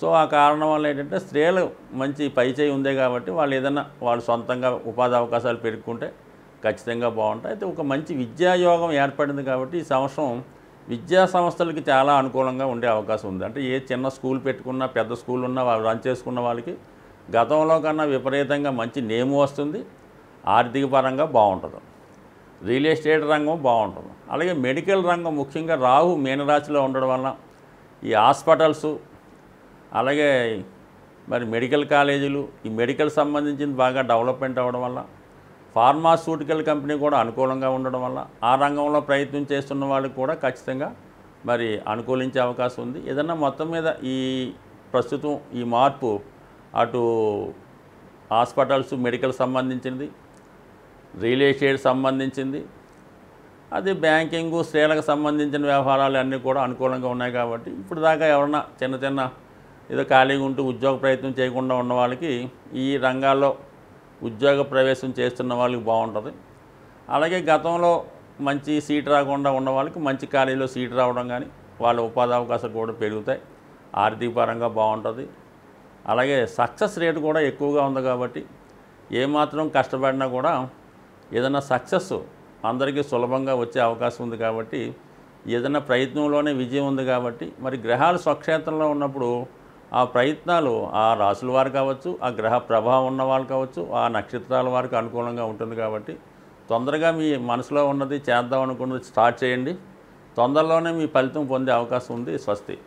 సో ఆ కారణం వల్ల ఏంటంటే స్త్రీలు మంచి పైచేయి ఉంది కాబట్టి వాళ్ళు ఏదైనా వాళ్ళు సొంతంగా ఉపాధి అవకాశాలు పెరుగుకుంటే ఖచ్చితంగా బాగుంటాయి. అయితే ఒక మంచి విద్యాయోగం ఏర్పడింది కాబట్టి ఈ సంవత్సరం విద్యా సంస్థలకి చాలా అనుకూలంగా ఉండే అవకాశం ఉంది. అంటే ఏ చిన్న స్కూల్ పెట్టుకున్నా, పెద్ద స్కూల్ ఉన్నా, వాళ్ళు రన్ చేసుకున్న వాళ్ళకి గతంలో కన్నా విపరీతంగా మంచి నేమ్ వస్తుంది. ఆర్థిక పరంగా బాగుంటుంది. రియల్ ఎస్టేట్ రంగం బాగుంటుంది. అలాగే మెడికల్ రంగం, ముఖ్యంగా రాహు మీనరాశిలో ఉండడం వల్ల ఈ హాస్పిటల్స్, అలాగే మరి మెడికల్ కాలేజీలు, ఈ మెడికల్ సంబంధించింది బాగా డెవలప్మెంట్ అవ్వడం వల్ల, ఫార్మాస్యూటికల్ కంపెనీ కూడా అనుకూలంగా ఉండడం వల్ల ఆ రంగంలో ప్రయత్నం చేస్తున్న వాళ్ళకి కూడా ఖచ్చితంగా మరి అనుకూలించే అవకాశం ఉంది. ఏదన్నా మొత్తం మీద ఈ ప్రస్తుతం ఈ మార్పు అటు హాస్పిటల్స్, మెడికల్ సంబంధించింది, రియల్ ఎస్టేట్ సంబంధించింది, అది బ్యాంకింగు, స్త్రీలకు సంబంధించిన వ్యవహారాలు అన్నీ కూడా అనుకూలంగా ఉన్నాయి. కాబట్టి ఇప్పుడు దాకా ఎవరన్నా చిన్న ఏదో ఖాళీగా ఉంటూ ఉద్యోగ ప్రయత్నం చేయకుండా ఉన్న వాళ్ళకి ఈ రంగాల్లో ఉద్యోగ ప్రవేశం చేస్తున్న వాళ్ళకి బాగుంటుంది. అలాగే గతంలో మంచి సీట్ రాకుండా ఉన్న వాళ్ళకి మంచి ఖాళీలో సీట్ రావడం కానీ, వాళ్ళ ఉపాధి అవకాశాలు కూడా పెరుగుతాయి. ఆర్థిక పరంగా బాగుంటుంది. అలాగే సక్సెస్ రేటు కూడా ఎక్కువగా ఉంది కాబట్టి ఏమాత్రం కష్టపడినా కూడా ఏదైనా సక్సెస్ అందరికీ సులభంగా వచ్చే అవకాశం ఉంది. కాబట్టి ఏదైనా ప్రయత్నంలోనే విజయం ఉంది. కాబట్టి మరి గ్రహాలు స్వక్షేత్రంలో ఉన్నప్పుడు ఆ ప్రయత్నాలు ఆ రాశుల వారు కావచ్చు, ఆ గ్రహ ప్రభావం ఉన్న వాళ్ళు కావచ్చు, ఆ నక్షత్రాల వారికి అనుకూలంగా ఉంటుంది. కాబట్టి తొందరగా మీ మనసులో ఉన్నది చేద్దాం అనుకున్నది స్టార్ట్ చేయండి. తొందరలోనే మీ ఫలితం పొందే అవకాశం ఉంది. స్వస్తి.